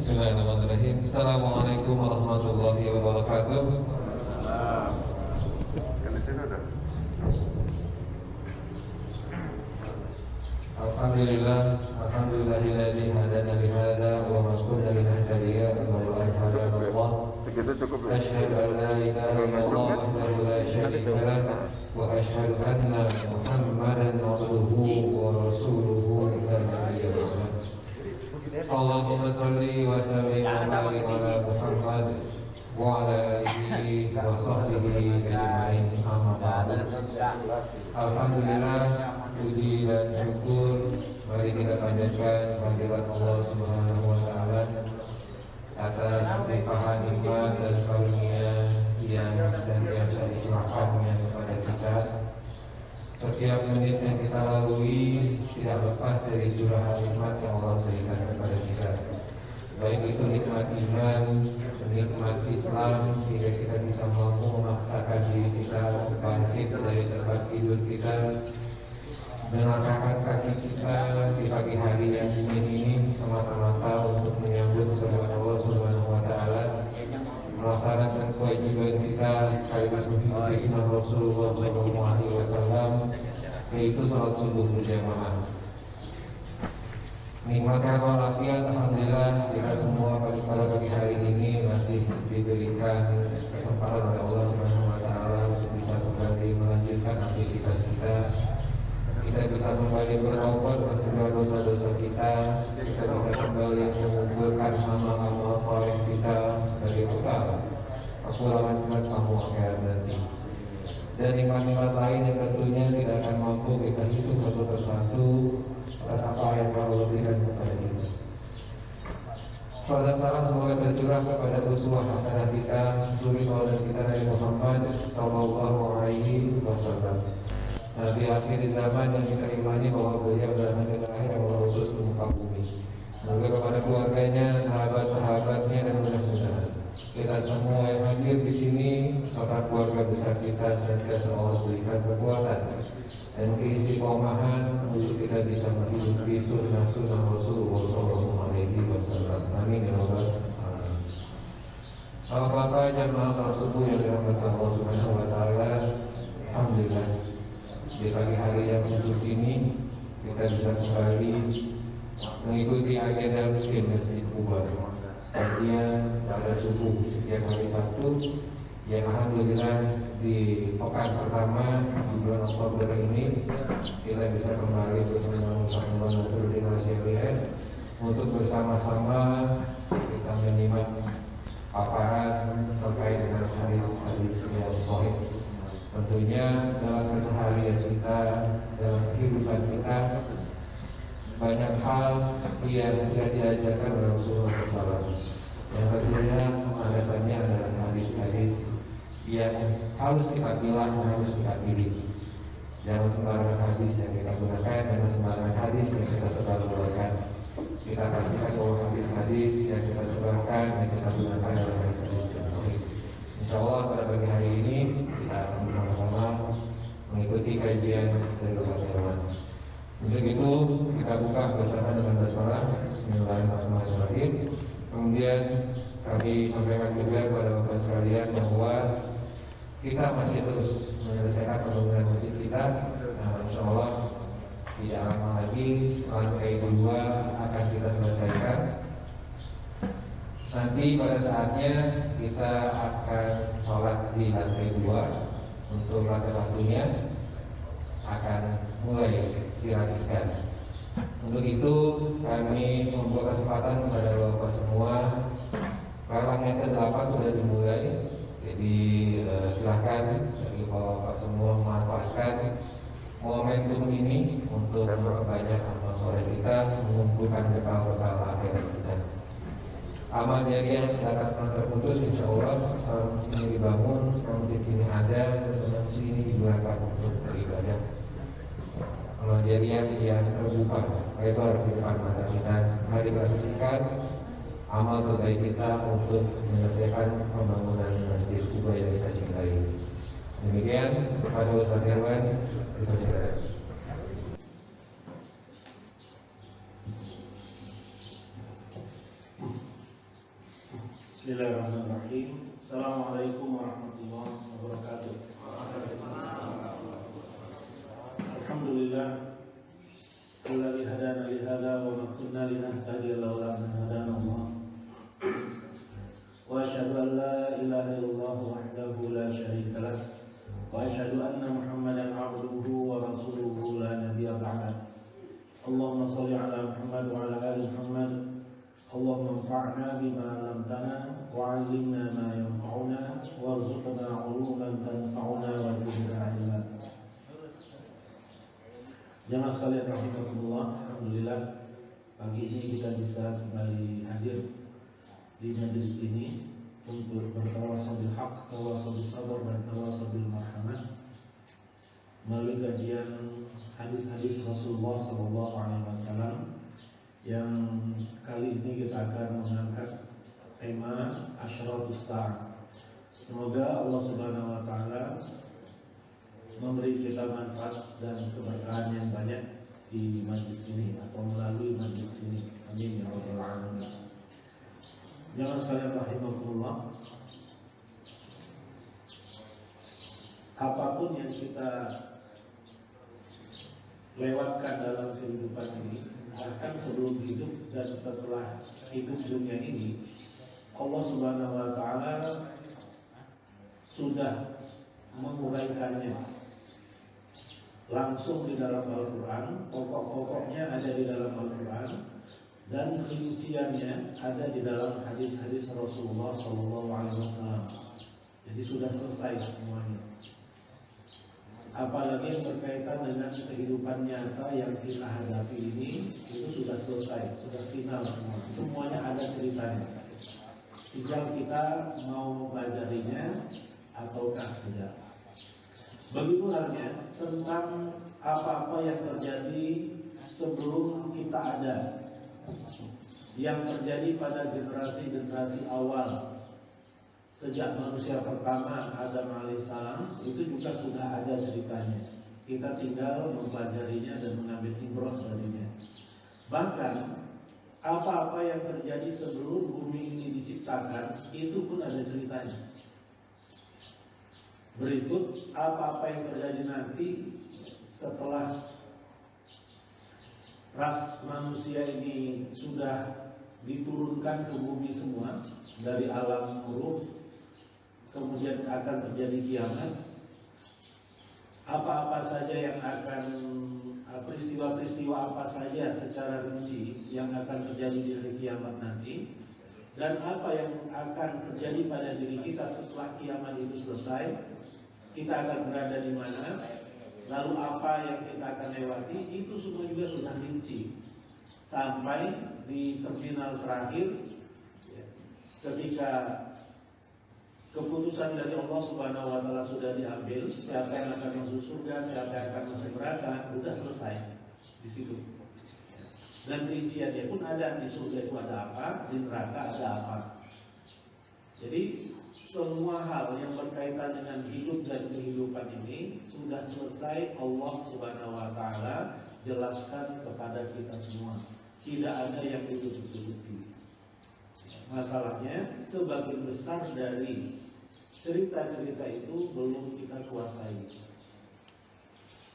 Bismillahirrahmanirrahim. Assalamualaikum warahmatullahi wabarakatuh. Alhamdulillahilladzi hadana li hadza wa ma kunna linahtadiya laula an hadana Allah. Asyhadu an la ilaha illallah wahdahu la syarika lah wa asyhadu anna Muhammadan abduhu wa rasuluhu la nabiyya ba'dah. Allahumma shalli wa sallim wa barik ala Muhammad wa ala alihi wa sahbihi ajma'in. Amma ba'du. Alhamdulillah, puji dan syukur mari kita panjatkan kehadirat Allah Subhanahu wa taala atas limpahan nikmat dan karunia yang senantiasa dicurahkannya kepada kita. Setiap menit yang kita lalui tidak lepas dari curahan nikmat yang Allah berikan kepada kita. Baik itu nikmat iman, nikmat Islam, sehingga kita bisa mampu memaksakan diri kita bangkit dari tempat tidur kita, melangkahkan kaki kita di pagi hari yang dingin ini semata-mata untuk menyambut seruan Allah Subhanahu wa taala, melaksanakan kewajiban kita sekaligus mengikuti sunnah Rasulullah SAW, yaitu salat subuh berjamaah. Nikmat sehat walafiat, alhamdulillah kita semua pada pagi hari ini masih diberikan kesempatan oleh Allah Subhanahu wa taala untuk bisa kembali melanjutkan aktivitas kita. Kita bisa kembali bertaubat atas segala dosa-dosa kita. Kita bisa kembali mengumpulkan amal-amal saleh kita sebagai bekal kepulangan kita kamu akhirat nanti. Dan nikmat-nikmat lain yang tentunya tidak akan mampu kita hitung satu persatu atas apa yang Allah berikan kepada kita. Salam dan salam semoga tercurah kepada uswah hasanah kita, suri tauladan kita Nabi Muhammad sallallahu alaihi wasallam. Nabi akhir zaman yang kita imani bahwa beliau adalah Nabi terakhir yang Allah utus ke muka bumi. Semoga kepada keluarganya, sahabat-sahabatnya, dan mudah-mudahan kita semua yang hadir di sini serta keluarga besar kita senantiasa Allah berikan kekuatan dan keistiqomahan untuk kita bisa menghidupi sunnah-sunnah Rasulullah SAW. Amin ya Rabbal alamin. Bapak jamaah salat subuh yang dirahmati Allah Subhanahu wa taala, alhamdulillah di pagi hari yang sejuk ini kita bisa kembali mengikuti agenda rutin Masjid Quba, kajian pada subuh setiap hari Sabtu yang alhamdulillah di pekan pertama di bulan Oktober ini kita bisa kembali bersama Nasruddin Al-CBS untuk bersama-sama kita menyimak paparan terkait dengan hadis-hadis yang sahih. Tentunya dalam keseharian kita, dalam kehidupan kita, banyak hal yang sudah diajarkan oleh Rasulullah SAW. Yang tentunya landasannya adalah hadis-hadis yang harus kita pilah, harus kita pilih. Jangan sembarangan hadis yang kita gunakan, jangan sembarangan hadis yang kita sebarluaskan. Kita pastikan bahwa hadis-hadis yang kita sebarkan, yang kita gunakan adalah hadis-hadis yang sahih. Insya Allah pada pagi hari ini kita akan bersama-sama mengikuti kajian dari Ustaz Irwan. Untuk itu kita buka bersama dengan basmalah. Bismillahirrahmanirrahim. Kemudian kami sampaikan juga kepada Bapak sekalian bahwa kita masih terus menyelesaikan pembangunan masjid kita. Insya Allah tidak lama lagi lantai 2 akan kita selesaikan. Nanti pada saatnya kita akan sholat di lantai 2. Untuk lantai 1-nya akan mulai dirapikan. Untuk itu kami membuat kesempatan kepada Bapak semua. Lelang yang ke-8 sudah dimulai. Jadi silahkan bagi Bapak semua memanfaatkan momentum ini untuk memperbanyak amal soleh kita, mengumpulkan bekal-bekal akhirat kita. Amal jariah yang tidak akan terputus insya Allah selama masjid ini dibangun, selama masjid ini ada, selama masjid ini digunakan untuk beribadah. Amal jariah yang terbuka lebar di depan mata kita. Mari kita saksikan amal terbaik kita untuk menyelesaikan pembangunan Masjid Quba yang kita cintai. Demikian kepada Ustaz Irwan, dipersilakan. Bismillahirrahmanirrahim. Assalamualaikum warahmatullahi wabarakatuh. Alhamdulillah alladzi hadana li hadza wa ma kunna linahtadiya laula an hadana Allah. Wa asyhadu an la ilaha illallah wahdahu la syarika lah. Wa asyhadu anna Muhammadan 'abduhu wa rasuluhu la nabiyya ba'da. Allahumma shalli ala Muhammad wa ala ali Muhammad. Allahumma anfa'na bima 'allamtana wa 'allimna ma yanfa'una warzuqna 'uluman tanfa'una wa zidna 'ilma. Jamaah sekalian rahimakumullah, alhamdulillah pagi ini kita bisa kembali hadir di majelis ini untuk bertawassul bil haq, tawassul bis sabr dan tawassul bil marhamah melalui kajian hadis-hadis Rasulullah sallallahu alaihi wasallam yang kali ini kita akan mengangkat tema Asyratus Sa'ah. Semoga Allah Subhanahu wa taala memberi kita manfaat dan keberkahan yang banyak di majlis ini atau melalui majlis ini. Amin ya rabbal alamin. Jamaah sekalian rahimakumullah, apapun yang kita lewatkan dalam kehidupan ini, bahkan sebelum hidup dan setelah hidup dunia ini, Allah Subhanahu wa taala sudah menguraikannya langsung di dalam Al-Quran. Pokok-pokoknya ada di dalam Al-Quran dan rinciannya ada di dalam hadis-hadis Rasulullah SAW. Jadi sudah selesai semuanya. Apalagi yang berkaitan dengan kehidupan nyata yang kita hadapi ini, itu sudah selesai, sudah final semua. Semuanya ada ceritanya. Tinggal kita mau mempelajarinya ataukah tidak. Begitu halnya tentang apa-apa yang terjadi sebelum kita ada, yang terjadi pada generasi-generasi awal sejak manusia pertama Adam alaihissalam, itu juga sudah ada ceritanya. Kita tinggal mempelajarinya dan mengambil ibrah darinya. Bahkan apa-apa yang terjadi sebelum bumi ini diciptakan itu pun ada ceritanya. Berikut apa-apa yang terjadi nanti setelah ras manusia ini sudah diturunkan ke bumi semua dari alam nurul, kemudian akan terjadi kiamat. Apa-apa saja yang akan peristiwa-peristiwa apa saja secara rinci yang akan terjadi di hari kiamat nanti, dan apa yang akan terjadi pada diri kita setelah kiamat itu selesai, kita akan berada di mana, lalu apa yang kita akan lewati, itu semua juga sudah rinci. Sampai di terminal terakhir, ketika keputusan dari Allah Subhanahu wa taala sudah diambil, siapa yang akan masuk surga, siapa yang akan masuk neraka, sudah selesai di situ. Dan rinciannya pun ada, di surga itu ada apa, di neraka ada apa. Jadi semua hal yang berkaitan dengan hidup dan kehidupan ini sudah selesai Allah Subhanahu wa taala jelaskan kepada kita semua. Tidak ada yang ditutup-tutupi. Masalahnya sebagian besar dari cerita-cerita itu belum kita kuasai.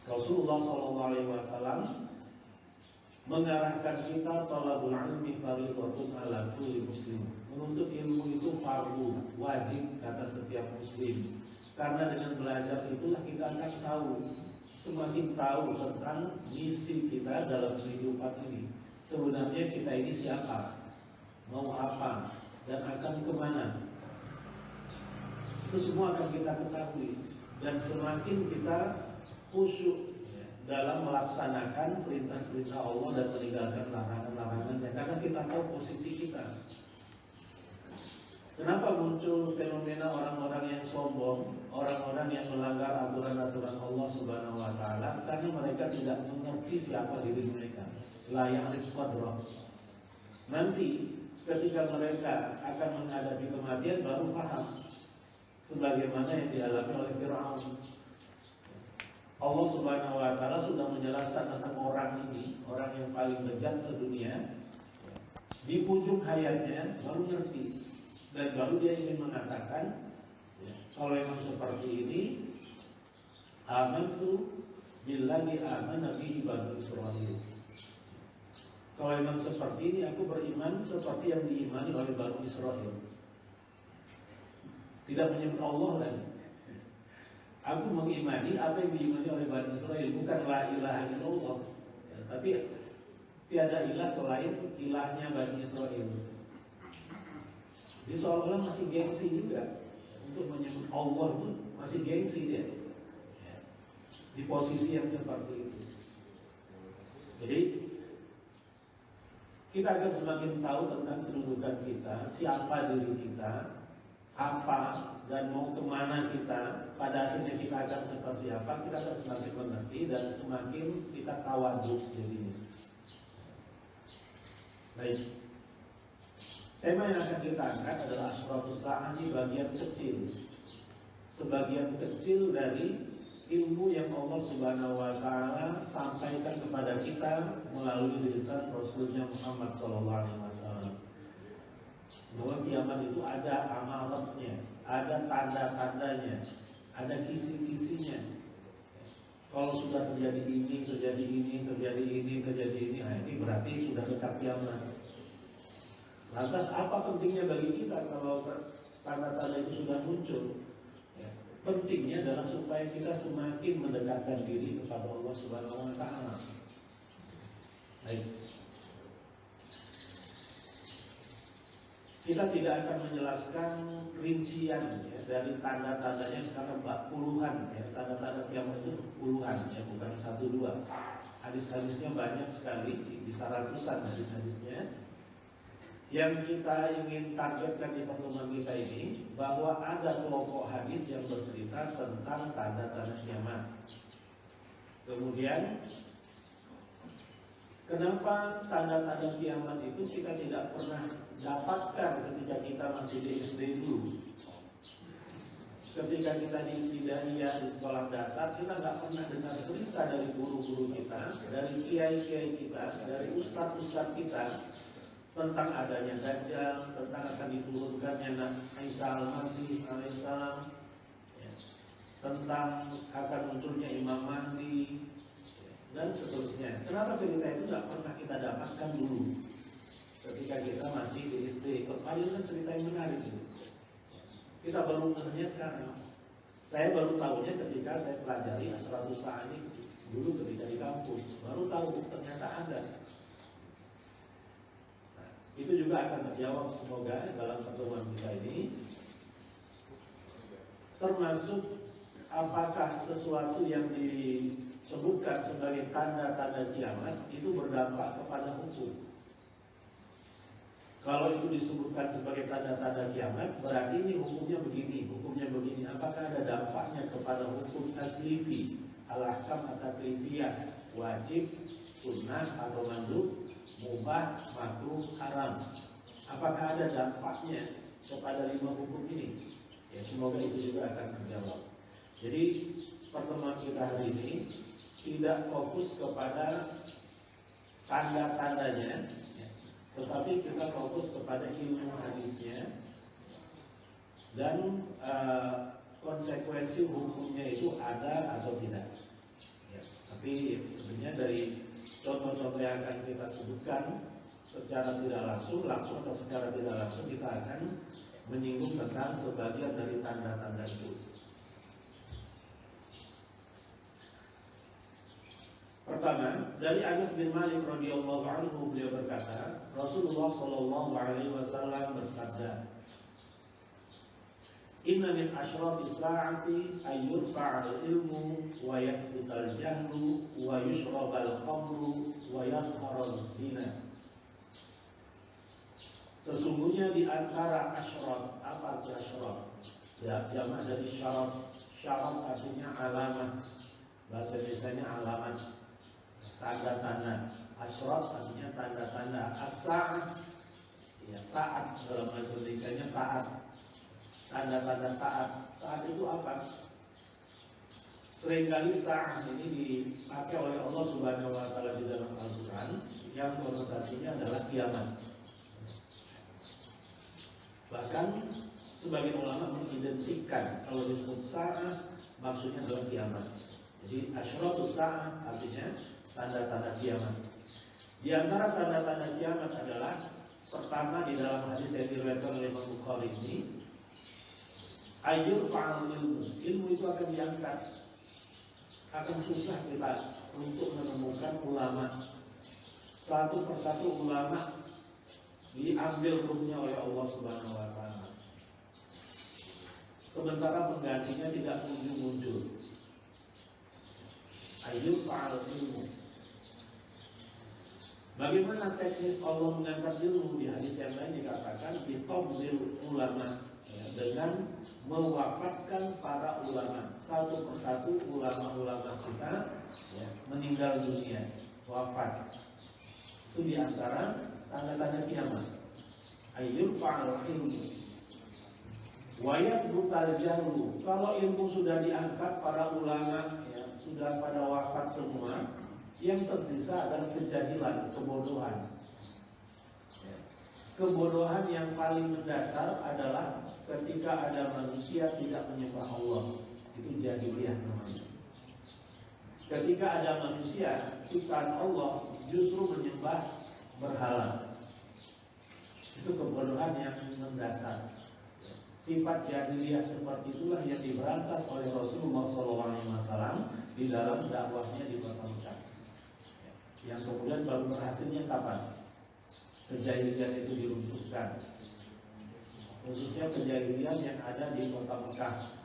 Rasulullah SAW mengarahkan kita talabul ilmi fardhatun ala kulli muslim. Menuntut ilmu itu fardu, wajib kata setiap muslim. Karena dengan belajar itulah kita akan tahu, semakin tahu tentang misi kita dalam kehidupan ini. Sebenarnya kita ini siapa, mau apa, dan akan kemana. Itu semua akan kita ketahui. Dan semakin kita khusyuk dalam melaksanakan perintah-perintah Allah dan meninggalkan larangan-larangannya, karena kita tahu posisi kita. Kenapa muncul fenomena orang-orang yang sombong, orang-orang yang melanggar aturan-aturan Allah Subhanahu wa taala? Karena mereka tidak mengerti siapa diri mereka. La ya'rif qadrah. Nanti ketika mereka akan menghadapi kematian baru paham, sebagaimana yang dialami oleh Fir'aun. Allah Subhanahu wa taala sudah menjelaskan tentang orang ini, orang yang paling bejat sedunia. Di ujung hayatnya baru ngerti Dan baru dia ingin mengatakan, ya, kalau memang seperti ini, amantu billahi amana bihi banu Israil. Kalau memang seperti ini, aku beriman seperti yang diimani oleh banu Israil. Tidak menyebut Allah lagi. Aku mengimani apa yang diimani oleh banu Israil, bukan la ilaha illallah, ya, tapi tiada ilah selain ilahnya bani Israil. Jadi seolah-olah masih gengsi juga untuk menyebut Allah itu masih gengsi dia di posisi yang seperti itu. Jadi kita akan semakin tahu tentang kedudukan kita, siapa diri kita, apa dan mau kemana kita. Pada akhirnya kita akan seperti apa, kita akan semakin mengerti dan semakin kita tawaduk jadinya. Baik. Tema yang akan kita angkat adalah Asyratus Sa'ah di bagian kecil. Sebagian kecil dari ilmu yang Allah Subhanahu wa taala sampaikan kepada kita melalui lisan Rasulnya Muhammad sallallahu alaihi wasallam. Bahwa kiamat itu ada amalatnya, ada tanda-tandanya, ada kisi-kisinya. Kalau sudah terjadi ini, terjadi ini, terjadi ini, terjadi ini, nah ini berarti sudah dekat kiamat. Lantas apa pentingnya bagi kita kalau tanda-tanda itu sudah muncul? Ya, pentingnya adalah supaya kita semakin mendekatkan diri kepada Allah Subhanahu wa taala. Baik. Kita tidak akan menjelaskan rincian ya, dari tanda-tandanya sekarang puluhan ya, tanda-tanda kiamat itu puluhan ya, bukan 1-2. Hadis-hadisnya banyak sekali, bisa ratusan hadis-hadisnya. Yang kita ingin targetkan di pertemuan kita ini bahwa ada kelompok hadis yang bercerita tentang tanda-tanda kiamat. Kemudian kenapa tanda-tanda kiamat itu kita tidak pernah dapatkan ketika kita masih di SD dulu? Ketika kita di Hidayah di sekolah dasar, kita nggak pernah dengar cerita dari guru-guru kita, dari kiai-kiai kita, dari ustadz-ustadz kita tentang adanya Dajjal, tentang akan diturunkannya Isa al-Masih alaihissalam, ya, tentang akan munculnya Imam Mahdi, dan seterusnya. Kenapa cerita itu nggak pernah kita dapatkan dulu ketika kita masih di SD? Paling kan cerita yang menarik itu. Kita baru mengenalnya sekarang. Saya baru tahunya ketika saya pelajari Asyratus Sa'ah ini dulu ketika di kampus. Baru tahu ternyata ada. Nah, itu juga akan terjawab semoga dalam pertemuan kita ini. Termasuk apakah sesuatu yang disebutkan sebagai tanda-tanda kiamat itu berdampak kepada hukum. Kalau itu disebutkan sebagai tanda-tanda kiamat, berarti ini hukumnya begini, hukumnya begini. Apakah ada dampaknya kepada hukum taklifi, al-ahkam at-taklifiyah, wajib, sunnah atau mandub, mubah, makruh, haram? Apakah ada dampaknya kepada 5 hukum ini? Ya, semoga itu juga akan terjawab. Jadi pertemuan kita hari ini tidak fokus kepada tanda-tandanya, tetapi kita fokus kepada ilmu hadisnya dan konsekuensi hukumnya itu ada atau tidak. Ya, tapi tentunya dari contoh-contoh yang akan kita sebutkan secara tidak langsung atau secara tidak langsung kita akan menyinggung tentang sebagian dari tanda-tanda itu. Pertama, dari Anas bin Malik radhiyallahu anhu, beliau berkata, Rasulullah sallallahu alaihi wasallam bersabda, "Inna min asyrati sa'ati ay yurfa'al ilmu wa yathbutal jahlu wa yushrabal khamru wa yadhharul zina." Sesungguhnya di antara asyrat, apa arti asyrat? Ya, jamak dari syarat. Syarat artinya alamat. Bahasa Indonesianya alamat. Tanda-tanda. Asyrat artinya tanda-tanda. As-sa'ah, ya, saat, dalam bahasa Indonesianya saat. Tanda-tanda saat. Saat itu apa? Seringkali saat ini dipakai oleh Allah Subhanahu wa taala di dalam Al-Qur'an yang konotasinya adalah kiamat. Bahkan sebagian ulama mengidentikan kalau disebut sa'ah maksudnya adalah kiamat. Jadi asyratus sa'ah artinya tanda-tanda kiamat. Di antara tanda-tanda kiamat adalah pertama di dalam hadis yang diriwayatkan oleh Imam Bukhari ini, ayyul fa'al ilmu itu akan diangkat. Akan susah kita untuk menemukan ulama. Satu persatu ulama diambil ruhnya oleh Allah Subhanahu wa taala. Sementara penggantinya tidak muncul. Ayyul fa'al ilmu. Bagaimana teknis Allah mengangkat ilmu? Di hadis yang lain dikatakan biqabdil ulama, ya, dengan mewafatkan para ulama. Satu persatu ulama-ulama kita ya, meninggal dunia, wafat. Itu diantara tanda-tanda kiamat. Ayyul fa'al ilmu. Wayat butal jahlu. Kalau ilmu sudah diangkat para ulama ya, sudah pada wafat semua, yang tersisa adalah kejahilan, kebodohan. Ya. Kebodohan yang paling mendasar adalah ketika ada manusia tidak menyembah Allah. Itu jahiliyah namanya. Ketika ada manusia ciptaan Allah justru menyembah berhala. Itu kebodohan yang mendasar. Sifat jahiliyah seperti itulah yang diberantas oleh Rasulullah SAW di dalam dakwahnya di Kota Mekah. Yang kemudian baru berhasilnya kapan? Kejahilian itu diruntuhkan. Khususnya kejahilian yang ada di Kota Mekah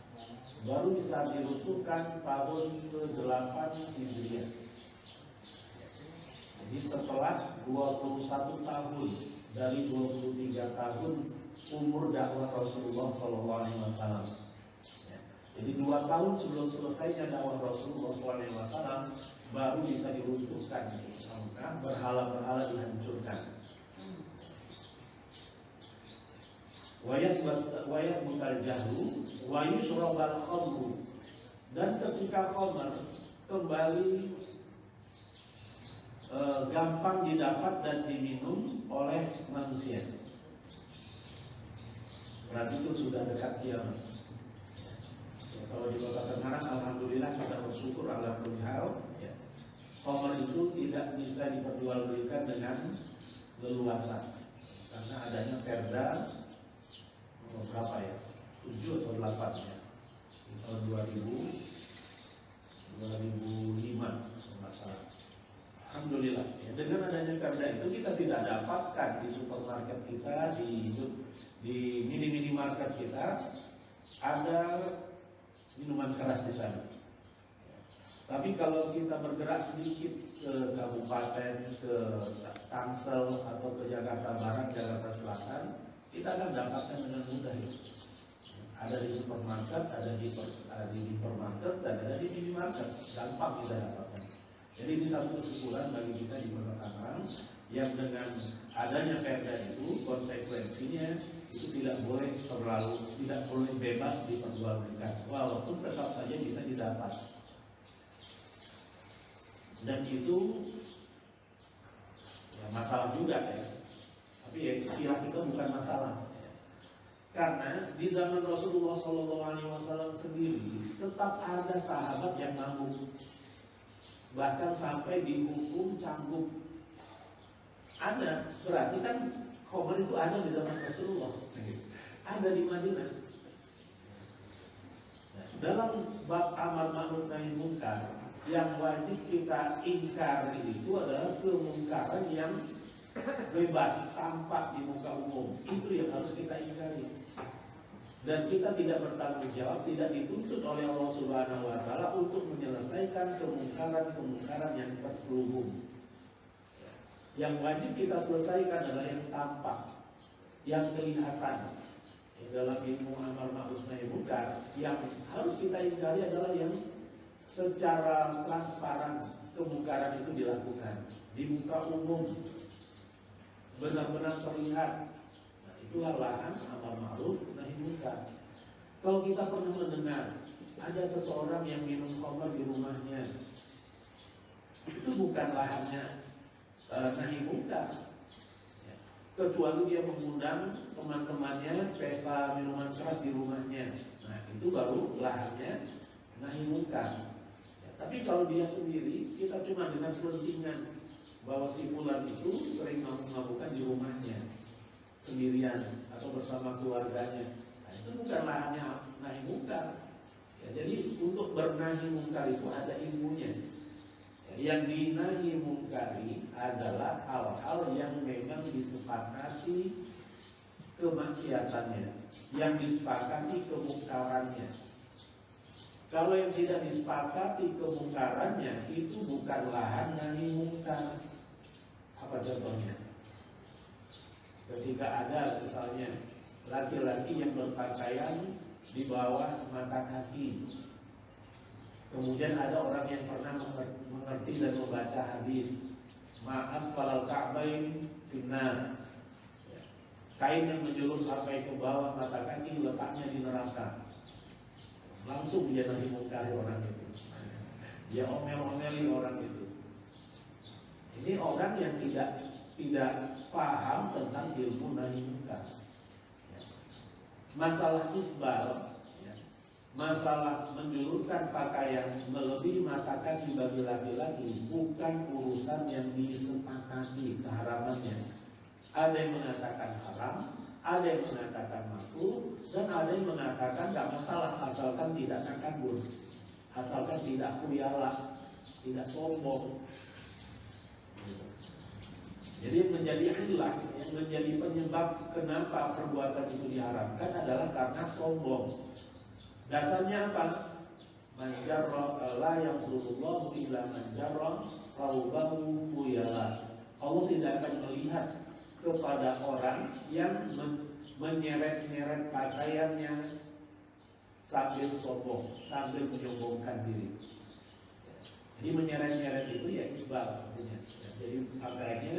baru bisa diruntuhkan tahun ke-8 Hijriah. Jadi setelah 21 tahun dari 23 tahun umur dakwah Rasulullah SAW. Jadi 2 tahun sebelum selesainya dakwah Rasulullah SAW baru bisa diruntuhkan, berhala-berhala dihancurkan. Wayat butal jahlu, wayushrabal khamru, dan ketika khamr kembali gampang didapat dan diminum oleh manusia. Berarti itu sudah dekat kiamat. Ya, kalau di Kota Tangerang, alhamdulillah kita bersyukur ala kulli hal. Ya. Khamr itu tidak bisa diperjualbelikan dengan leluasa karena adanya perda berapa ya? 7 atau 8 ya. Di tahun 2005 masalah. Alhamdulillah. Ya, dengan adanya perda itu kita tidak dapatkan di supermarket kita, di mini-market kita ada minuman keras di sana. Tapi kalau kita bergerak sedikit ke kabupaten, ke Tangsel atau ke Jakarta Barat, Jakarta Selatan, kita akan dapatkan dengan mudah itu. Ada di supermarket, ada di hipermarket, dan ada di minimarket. Gampang kita dapatkan. Jadi ini satu kesimpulan bagi kita di Kota Tangerang yang dengan adanya perda itu konsekuensinya itu tidak boleh bebas diperjualbelikan, walaupun tetap saja bisa didapat. Dan itu ya, masalah juga ya. Tapi ya istilah kita bukan masalah. Karena di zaman Rasulullah SAW sendiri tetap ada sahabat yang mabuk, bahkan sampai dihukum cambuk. Ada, berarti kan khamr itu ada di zaman Rasulullah, ada di Madinah. Dalam bab amar ma'ruf nahi munkar, yang wajib kita ingkari itu adalah kemungkaran yang bebas, tampak di muka umum. Itu yang harus kita ingkari. Dan kita tidak bertanggung jawab, tidak dituntut oleh Allah Subhanahu wa taala untuk menyelesaikan kemungkaran-kemungkaran yang terselubung. Yang wajib kita selesaikan adalah yang tampak, yang kelihatan. Dalam ilmu amar ma'ruf nahi munkar, yang harus kita ingkari adalah yang secara transparan kemungkaran itu dilakukan di muka umum, benar-benar terlihat. Nah, itulah lahan amar ma'ruf nahi munkar. Kalau kita pernah mendengar ada seseorang yang minum khamr di rumahnya, itu bukan lahannya nahi munkar. Ya. kecuali dia mengundang teman-temannya pesta minuman keras di rumahnya. Nah, itu baru lahannya nahi mungkar. Ya, tapi kalau dia sendiri, kita cuma dengan selentingan bahwa si fulan itu sering mabuk-mabukan di rumahnya sendirian atau bersama keluarganya. Nah, itu bukan lahannya nahi mungkar. Ya, jadi untuk bernahi mungkar itu ada ilmunya. Yang dinahi mungkari adalah hal-hal yang memang disepakati kemaksiatannya, yang disepakati kemungkarannya. Kalau yang tidak disepakati kemungkarannya itu bukan lahan nahi mungkar. Apa contohnya? Ketika ada misalnya laki-laki yang berpakaian di bawah mata kaki, kemudian ada orang yang pernah mengerti dan membaca hadis ma'as falal ka'bain finnar, kain yang menjulur sampai ke bawah mata kaki letaknya di neraka. Langsung dia nahi mungkari orang itu, dia omel-omeli orang itu. Ini orang yang tidak paham tentang ilmu nahi mungkar. Masalah isbal, masalah menjulurkan pakaian melebihi mata kaki bagi laki-laki bukan urusan yang disepakati keharamannya. Ada yang mengatakan haram, ada yang mengatakan makruh, dan ada yang mengatakan tidak masalah asalkan tidak takabur, asalkan tidak khuyala, tidak sombong. Jadi yang menjadi ilah, yang menjadi penyebab kenapa perbuatan itu diharamkan adalah karena sombong. Dasarnya apa? Manjarra la yaqulullahu illa manjarra qawbahu khuyala. Allah tidak akan melihat kepada orang yang menyeret-nyeret pakaiannya sambil sombong, sambil menyombongkan diri. Jadi menyeret-nyeret itu ya isbal artinya. Jadi pakaiannya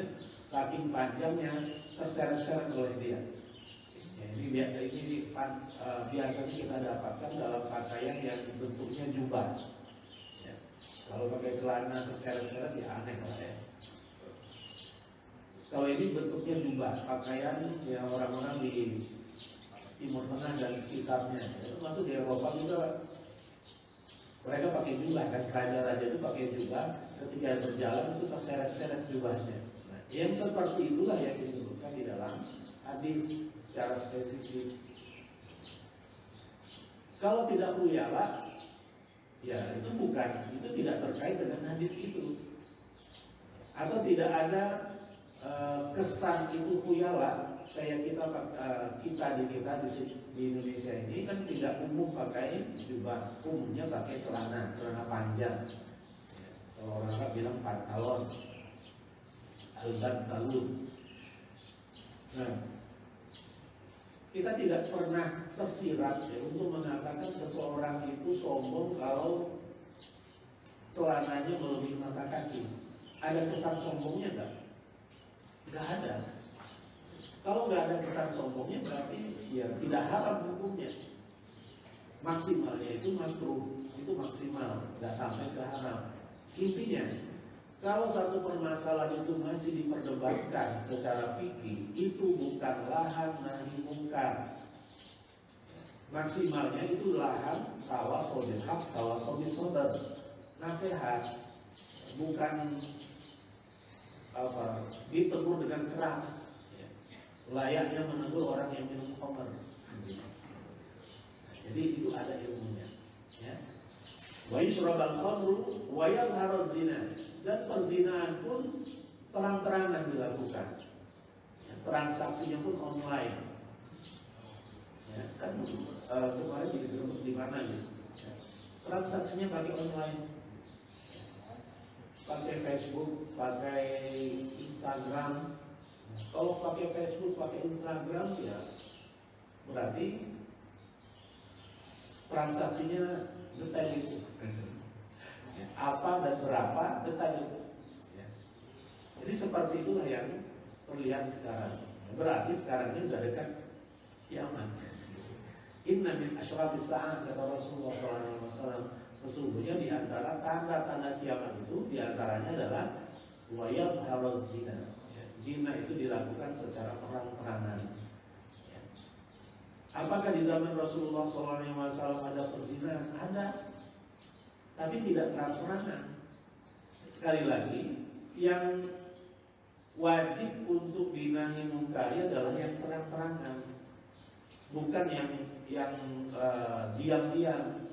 saking panjangnya terseret-seret oleh dia. Ya, ini biasanya kita dapatkan dalam pakaian yang bentuknya jubah. Ya. Kalau pakai celana terseret-seret ya aneh lah ya. Kalau ini bentuknya jubah, pakaian yang orang-orang di Timur Tengah dan sekitarnya, termasuk di Eropa juga, mereka pakai jubah kan, raja-raja itu pakai jubah, ketika berjalan itu terseret-seret jubahnya. Nah, yang seperti itulah yang disebutkan di dalam hadis secara spesifik. Kalau tidak khuyala, ya itu tidak terkait dengan hadis itu. Atau tidak ada kesan itu khuyala, kayak kita di Indonesia ini kan tidak umum pakai jubah, umumnya pakai celana panjang. Kalau orang Arab bilang pantalon, al-bantalun. Nah, kita tidak pernah tersirat ya, untuk mengatakan seseorang itu sombong kalau celananya melebihi mata kaki. Ada kesan sombongnya enggak? Enggak ada. Kalau nggak ada kesan sombongnya berarti ya tidak haram hukumnya. Maksimalnya itu makruh, itu maksimal, nggak sampai ke haram. Intinya, kalau satu permasalahan itu masih diperdebatkan secara fikih, itu bukan lahan nahi mungkar. Maksimalnya itu lahan tawasul haq, tawasul bisabr, nasihat, bukan ditegur dengan keras. Layaknya menegur orang yang minum khamr. Jadi itu ada ilmunya. Ya. Wa yushrabal khamru wa yadhharu zina, dan perzinahan pun terang-terangan dilakukan. Ya, transaksinya pun online. Ya, kan kemarin di mana gitu. Ya, transaksinya pakai online. Pakai Facebook, pakai Instagram. Kalau pakai Facebook, pakai Instagram ya berarti transaksinya detail itu. Apa dan berapa detail itu. Jadi seperti itulah yang terlihat sekarang. Berarti sekarang ini sudah dekat kiamat. Inna min asyratis sa'ah, kata Rasulullah SAW. Sesungguhnya di antara tanda-tanda kiamat itu, di antaranya adalah wayadharuz zina. zina itu dilakukan secara terang-terangan. Ya. Apakah di zaman Rasulullah SAW ada perzinahan? Ada, tapi tidak terang-terangan. Sekali lagi, yang wajib untuk dinahi mungkari adalah yang terang-terangan, bukan yang diam-diam.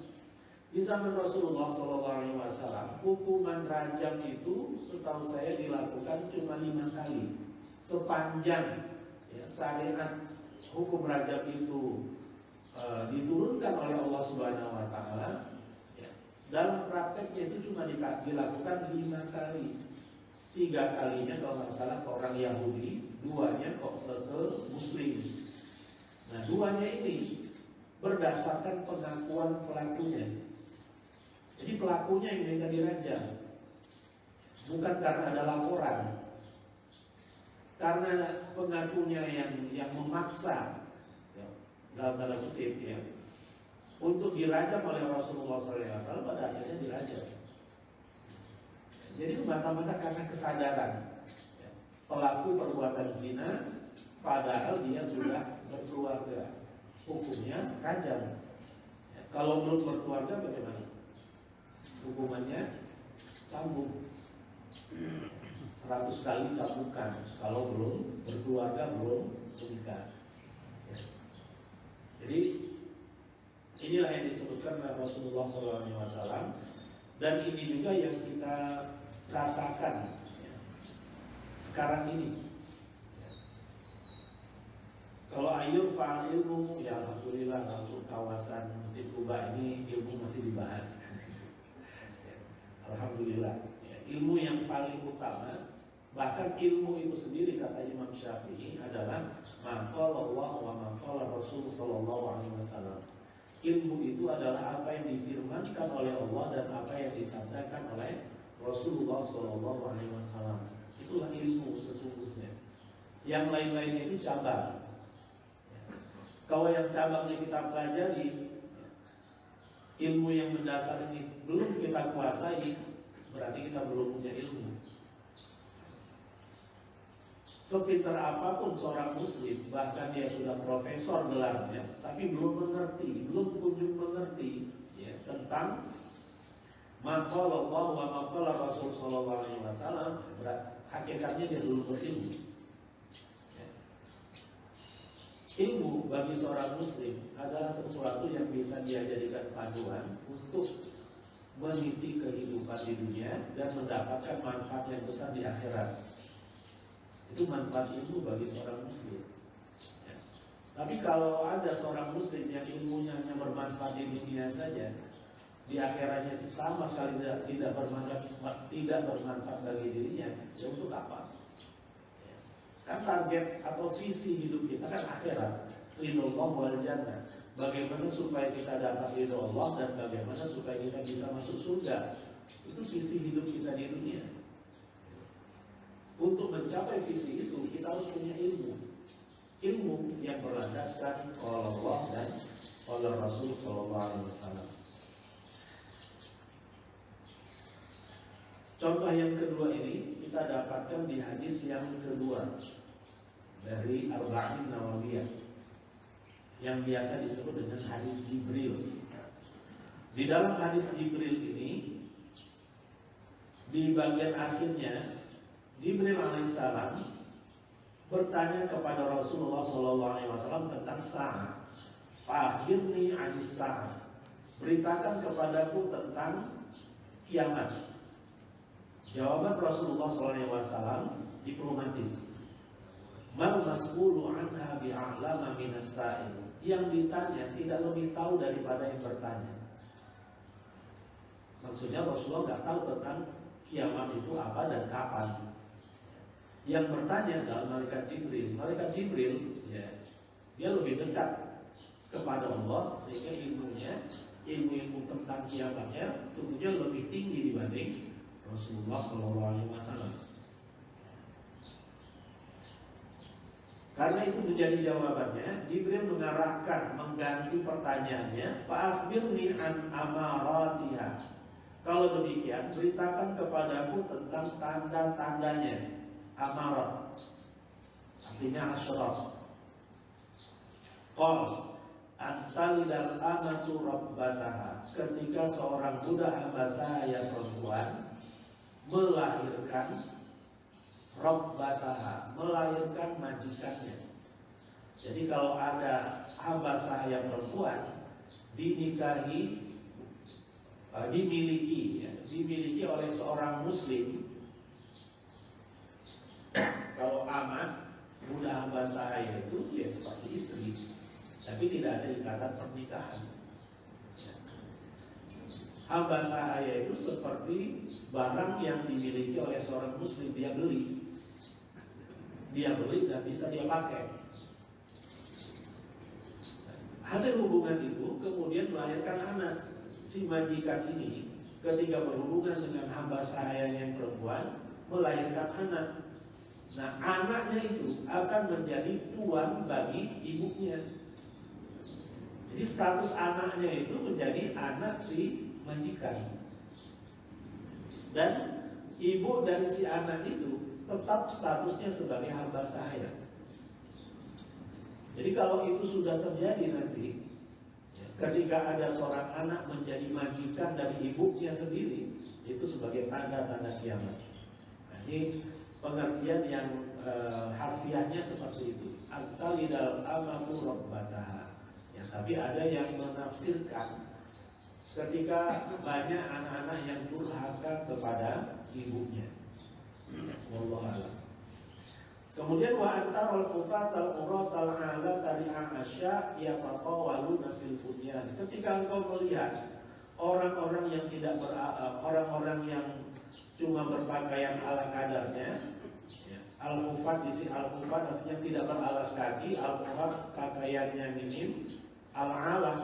Di zaman Rasulullah SAW, hukuman rajam itu setahu saya dilakukan cuma 5 kali. Sepanjang syariat hukum rajam itu diturunkan oleh Allah Subhanahu Wa Taala, dalam prakteknya itu cuma dilakukan 5 kali. 3 kalinya kalau nggak salah ke orang Yahudi, 2-nya kok ke Muslim. Nah, 2-nya ini berdasarkan pengakuan pelakunya. Jadi pelakunya yang minta dirajam, bukan karena ada laporan, karena pengakunya yang memaksa, dalam tanda kutip untuk dirajam oleh Rasulullah SAW, pada akhirnya dirajam. Jadi semata-mata karena kesadaran pelaku perbuatan zina, padahal dia sudah berkeluarga, hukumnya rajam. Kalau belum berkeluarga bagaimana? Hukumannya cambuk, 100 kali cambukan kalau belum berkeluarga, belum menikah. Jadi inilah yang disebutkan oleh Rasulullah SAW, dan ini juga yang kita rasakan sekarang ini. Kalau ayo fa'al ilmu, ya alhamdulillah untuk kawasan Masjid Kuba ini ilmu masih dibahas. Alhamdulillah, ilmu yang paling utama, bahkan ilmu itu sendiri kata Imam Syafi'i adalah maqala Allah wa maqala Rasul sallallahu alaihi wasallam. Ilmu itu adalah apa yang difirmankan oleh Allah dan apa yang disabdakan oleh Rasulullah sallallahu alaihi wasallam. Itulah ilmu sesungguhnya. Yang lain-lainnya itu cabang. Kalau yang cabangnya kita pelajari, ilmu yang mendasar ini belum kita kuasai, berarti kita belum punya ilmu. Sepintar apapun seorang muslim, bahkan dia sudah profesor gelarnya, tapi belum kunjung mengerti tentang maqala Allah wa maqala Rasul sallallahu alaihi wasallam, hakikatnya dia belum berilmu. Ilmu bagi seorang muslim adalah sesuatu yang bisa dia jadikan panduan untuk meniti kehidupan di dunia dan mendapatkan manfaat yang besar di akhirat. Itu manfaat ilmu bagi seorang muslim. Tapi kalau ada seorang muslim yang ilmunya hanya bermanfaat di dunia saja, di akhiratnya sama sekali tidak bermanfaat bagi dirinya, ya untuk apa? Kan target atau visi hidup kita kan akhirat, ridho wal jannah. Bagaimana supaya kita dapat ridho Allah dan bagaimana supaya kita bisa masuk surga. Itu visi hidup kita di dunia. Untuk mencapai visi itu kita harus punya ilmu. Ilmu yang berlandaskan oleh Allah dan oleh Rasul sallallahu alaihi wasallam. Contoh yang kedua ini kita dapatkan di hadis yang kedua dari Arba'in Nawawiyah yang biasa disebut dengan hadis Jibril. Di dalam hadis Jibril ini, di bagian akhirnya Jibril alaihissalam bertanya kepada Rasulullah SAW tentang sa'ah. Fa'akhirni anis sa'ah, beritakan kepadaku tentang kiamat. Jawaban Rasulullah SAW diplomatis. Mal mas'ulu anha bi'a'lama minas sa'il. Yang ditanya tidak lebih tahu daripada yang bertanya. Maksudnya Rasulullah nggak tahu tentang kiamat itu apa dan kapan. Yang bertanya adalah malaikat Jibril. Malaikat Jibril, dia lebih dekat kepada Allah sehingga ilmu tentang kiamatnya tentunya lebih tinggi dibanding Rasulullah SAW. Karena itu menjadi jawabannya, Jibril mengganti pertanyaannya, fa'akhbirni an amaratiha. Kalau demikian, beritakan kepadaku tentang tanda-tandanya. Amarat. artinya asyraf. Qal antalidal amatu rabbataha, ketika seorang budak hamba sahaya perempuan melahirkan rabbataha, melahirkan majikannya. Jadi kalau ada hamba sahaya perempuan dinikahi, dimiliki oleh seorang muslim, kalau amat budak hamba sahaya itu ya seperti istri, tapi tidak ada ikatan pernikahan. Hamba sahaya itu seperti barang yang dimiliki oleh seorang muslim, dia beli dan bisa dia pakai. Hasil hubungan itu kemudian melahirkan anak. Si majikan ini ketika berhubungan dengan hamba sahaya yang perempuan melahirkan anak. Nah, anaknya itu akan menjadi tuan bagi ibunya. Jadi status anaknya itu menjadi anak si majikan. Dan ibu dari si anak itu tetap statusnya sebagai hamba sahaya. Jadi kalau itu sudah terjadi nanti, ketika ada seorang anak menjadi majikan dari ibunya sendiri, itu sebagai tanda-tanda kiamat. Nah, ini pengertian yang harfiahnya seperti itu. Antalidal amatu rabbataha. Ya, tapi ada yang menafsirkan ketika banyak anak-anak yang durhaka kepada ibunya. Wallahu a'lam. Kemudian wa antarul kufatal uratal ala tari'an asya yataqawaluna fil bunyan. Ketika engkau melihat orang-orang yang tidak orang-orang yang cuma berpakaian ala kadarnya, al-kufat di sini al-kufat artinya tidak beralas kaki, al-kufat pakaiannya minim, al-ala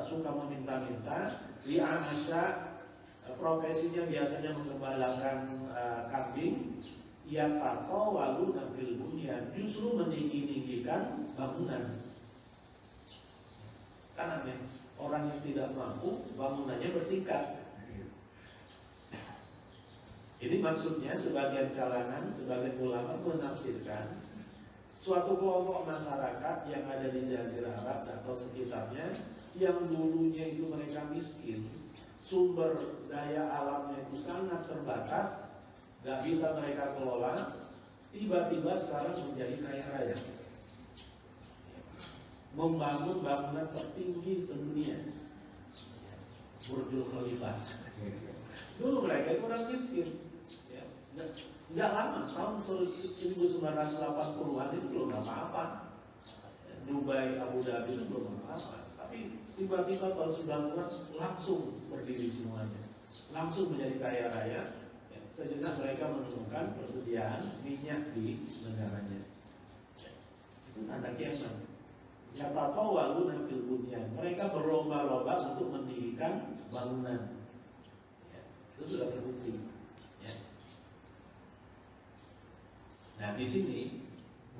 suka meminta-minta, ri'an asya profesinya biasanya mengembalakan kambing. Yang takau walu nafil bunyan, justru meninggi-tinggikan bangunan. Kan aneh, orang yang tidak mampu bangunannya bertingkat. Ini maksudnya sebagian kalangan, sebagian ulama menafsirkan suatu kelompok masyarakat yang ada di Jazirah Arab atau sekitarnya, yang dulunya itu mereka miskin, sumber daya alamnya itu sangat terbatas, gak bisa mereka kelola, tiba-tiba sekarang menjadi kaya raya, membangun bangunan tertinggi sedunia, Burjul Khalifah. Dulu mereka itu orang miskin, ya. Nggak lama, tahun 1980-an itu belum apa-apa. Dubai, Abu Dhabi itu belum apa-apa. Tapi tiba-tiba tahun 90-an langsung berdiri semuanya, langsung menjadi kaya raya. Sejenak mereka menemukan persediaan minyak di negaranya. Itu tanda kiamat. Yataqawwaluna fil bunyan. Mereka berlomba-lomba untuk mendirikan bangunan. Ya, itu sudah terbukti. Ya. Nah, di sini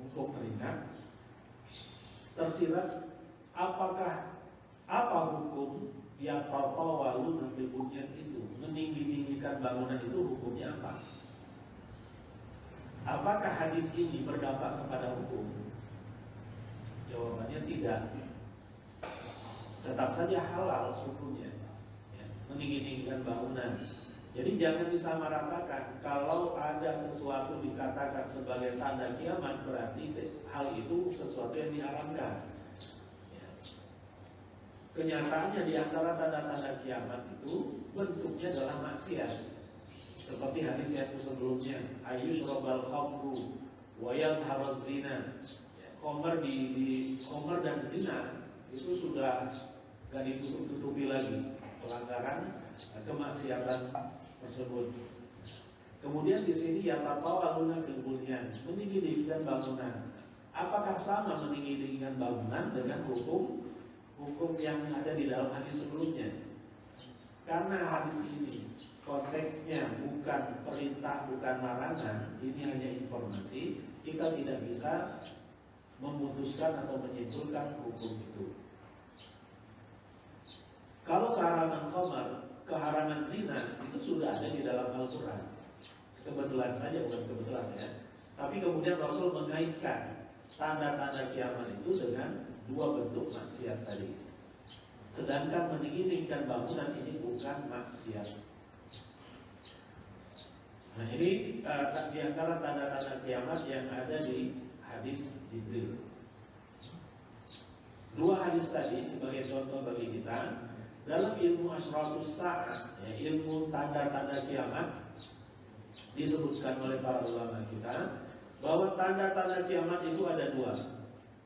untuk peringat tersirat apa hukum yang yataqawwaluna fil bunyan itu, meninggi-tinggikan bangunan itu hukumnya apa? Apakah hadis ini berdampak kepada hukum? Jawabannya tidak. Tetap saja halal hukumnya, ya, meninggi-tinggikan bangunan. Jadi jangan disamaratakan. Kalau ada sesuatu dikatakan sebagai tanda kiamat, berarti hal itu sesuatu yang diharamkan. Kenyataannya di antara tanda-tanda kiamat itu bentuknya adalah maksiat. Seperti hadis yang sebelumnya, ayyushrabal khamru wa yadhharuz zina. Khamr khamr dan zina itu sudah gak ditutup-tutupi lagi pelanggaran kemaksiatan tersebut. Kemudian di sini yang tatawaluna fil bunyan, meninggi-tinggikan bangunan. Apakah sama meninggi-tinggikan bangunan dengan hukum yang ada di dalam hadis sebelumnya? Karena hadis ini konteksnya bukan perintah, bukan larangan, ini hanya informasi, kita tidak bisa memutuskan atau menyimpulkan hukum itu. Kalau keharaman khamar, keharaman zina itu sudah ada di dalam Al-Quran. Kebetulan saja, bukan kebetulan ya. Tapi kemudian Rasul mengaitkan tanda-tanda kiamat itu dengan dua bentuk maksiat tadi. Sedangkan meninggikan bangunan ini bukan maksiat. Nah ini di antara tanda-tanda kiamat yang ada di hadis Jibril. Dua hadis tadi sebagai contoh bagi kita. Dalam ilmu asratus sa'ah, ya, ilmu tanda-tanda kiamat, disebutkan oleh para ulama kita bahwa tanda-tanda kiamat itu ada dua.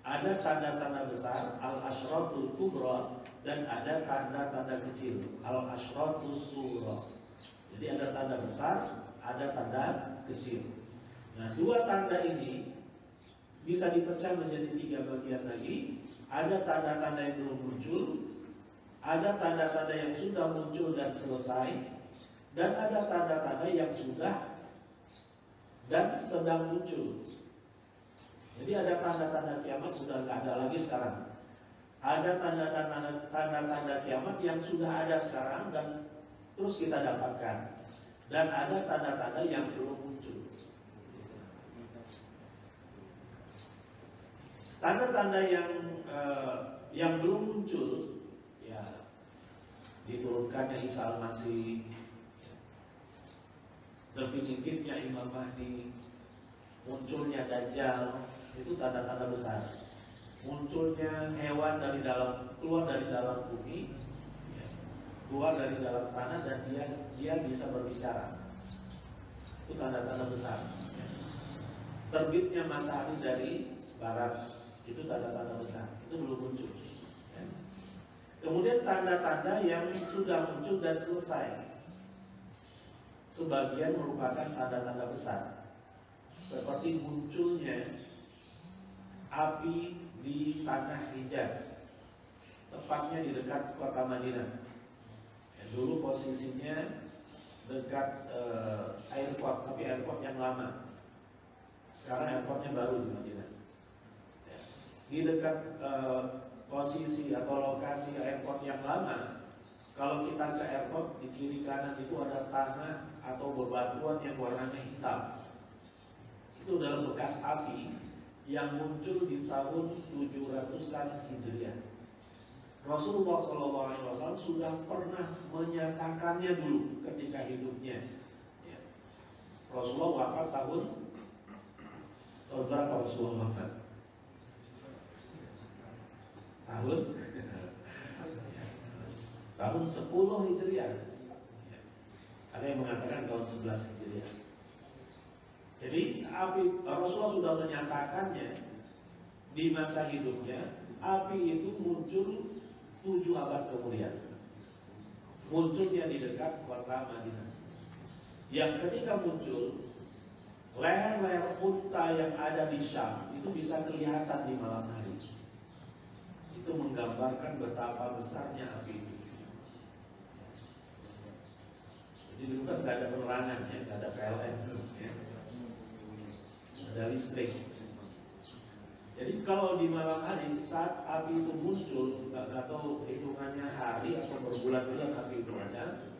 Ada tanda-tanda besar, al-ashratul kubra, dan ada tanda-tanda kecil, al-ashratus sughra. Jadi ada tanda besar, ada tanda kecil. Nah, dua tanda ini bisa dipecah menjadi tiga bagian lagi. Ada tanda-tanda yang belum muncul, ada tanda-tanda yang sudah muncul dan selesai, dan ada tanda-tanda yang sudah dan sedang muncul. Jadi ada tanda-tanda kiamat sudah nggak ada lagi sekarang. Ada tanda-tanda kiamat yang sudah ada sekarang dan terus kita dapatkan. Dan ada tanda-tanda yang belum muncul. Tanda-tanda yang belum muncul, ya, diturunkannya Isa Al-Masih, definitifnya Imam Mahdi, munculnya Dajjal, itu tanda-tanda besar. Munculnya hewan keluar dari dalam bumi, ya, keluar dari dalam tanah dan dia bisa berbicara. Itu tanda-tanda besar. Terbitnya matahari dari barat, itu tanda-tanda besar. Itu belum muncul. Ya. Kemudian tanda-tanda yang sudah muncul dan selesai, sebagian merupakan tanda-tanda besar, seperti munculnya api di tanah Hijaz, tepatnya di dekat kota Madinah. Dulu posisinya dekat airport, tapi airport yang lama. Sekarang airportnya baru di Madinah. Di dekat posisi atau lokasi airport yang lama, kalau kita ke airport, di kiri kanan itu ada tanah atau bebatuan yang warnanya hitam. Itu adalah bekas api yang muncul di tahun 700-an Hijriah. Rasulullah SAW sudah pernah menyatakannya dulu ketika hidupnya. Ya. Rasulullah wafat tahun berapa Rasulullah wafat? Tahun 10 Hijriah. Ada yang mengatakan tahun 11 Hijriah. Jadi Rasulullah sudah menyatakannya di masa hidupnya. Api itu muncul 7 abad kemudian. Munculnya di dekat kota Madinah. Yang ketika muncul, leher-leher unta yang ada di Syam itu bisa kelihatan di malam hari. Itu menggambarkan betapa besarnya api itu. Jadi dulu kan nggak ada penerangan, ya, nggak ada PLN, ya. Ada listrik. Jadi kalau di malam hari saat api itu muncul, nggak tahu hitungannya hari atau berbulan-bulan api itu ada.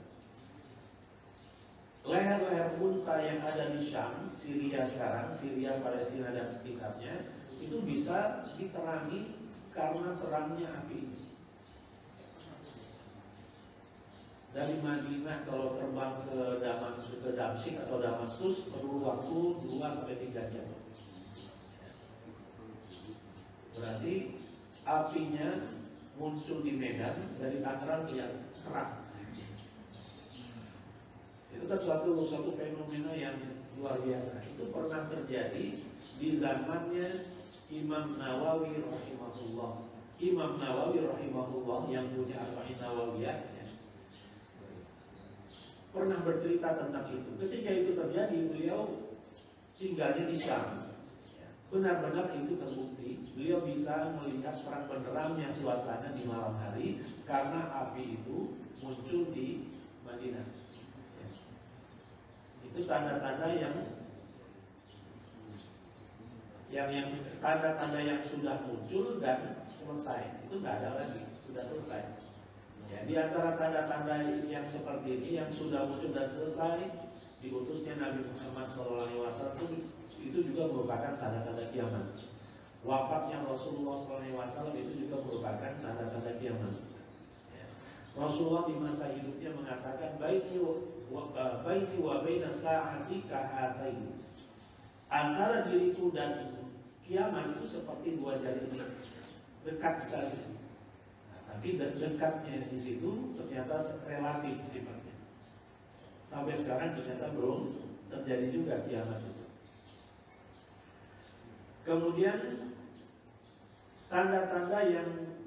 Leher-leher unta yang ada di Syam, Syria sekarang, Syria, Palestina dan sekitarnya, itu bisa diterangi karena terangnya api. Dari Madinah kalau terbang ke Damsyik atau Damaskus perlu waktu 2-3 jam. Berarti apinya muncul di Medan, dari Tangerang yang terang. Itu kan suatu fenomena yang luar biasa. Itu pernah terjadi di zamannya Imam Nawawi rahimahullah. Imam Nawawi rahimahullah yang punya Arba'in Nawawiyah, ya, pernah bercerita tentang itu. Ketika itu terjadi, beliau tinggalnya di Syam. Benar-benar itu terbukti. Beliau bisa melihat terang benderangnya suasana di malam hari karena api itu muncul di Madinah. Itu tanda-tanda yang tanda-tanda yang sudah muncul dan selesai. Itu nggak ada lagi, sudah selesai. Ya, di antara tanda-tanda yang seperti ini yang sudah muncul dan selesai, diutusnya Nabi Muhammad SAW itu juga merupakan tanda-tanda kiamat. wafatnya Rasulullah SAW itu juga merupakan tanda-tanda kiamat. Ya. Rasulullah di masa hidupnya mengatakan baini wa baina sa'ati kahatain. Antara diriku dan kiamat itu seperti dua jari ini, dekat sekali. Nah, tapi dekatnya di situ ternyata relatif sifatnya. Sampai sekarang ternyata belum terjadi juga kiamat itu. Kemudian tanda-tanda yang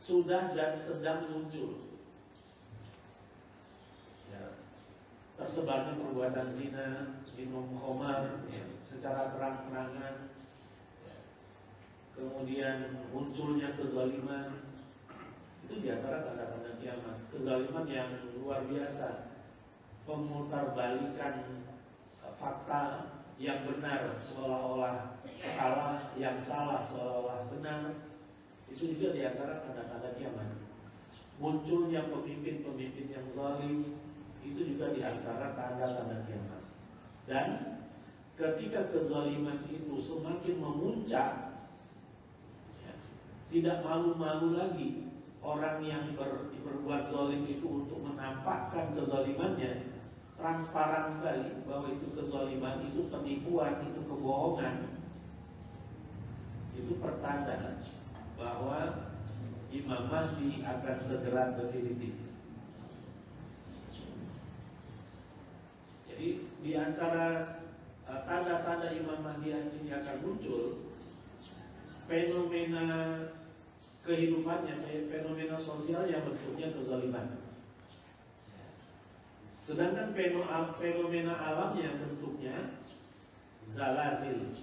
sudah dan sedang muncul, ya, tersebarnya perbuatan zina, minum khamar, ya, secara terang-terangan, ya. Kemudian munculnya kezaliman, itu diantara tanda-tanda kiamat. Kezaliman yang luar biasa, pemutarbalikan fakta yang benar seolah-olah salah, yang salah seolah-olah benar. Itu juga diantara tanda-tanda kiamat. Munculnya pemimpin-pemimpin yang zalim, itu juga diantara tanda-tanda kiamat. Dan ketika kezaliman itu semakin memuncak, ya, tidak malu-malu lagi orang yang berbuat zalim itu untuk menampakkan kezalimannya, transparan sekali bahwa itu kezaliman, itu penipuan, itu kebohongan. Itu pertanda bahwa Imam Mahdi akan segera definitif. Jadi di antara tanda-tanda Imam Mahdi ini akan muncul, fenomena kehidupannya, fenomena sosial yang bentuknya kezaliman. Sedangkan fenomena alamnya bentuknya zalazil,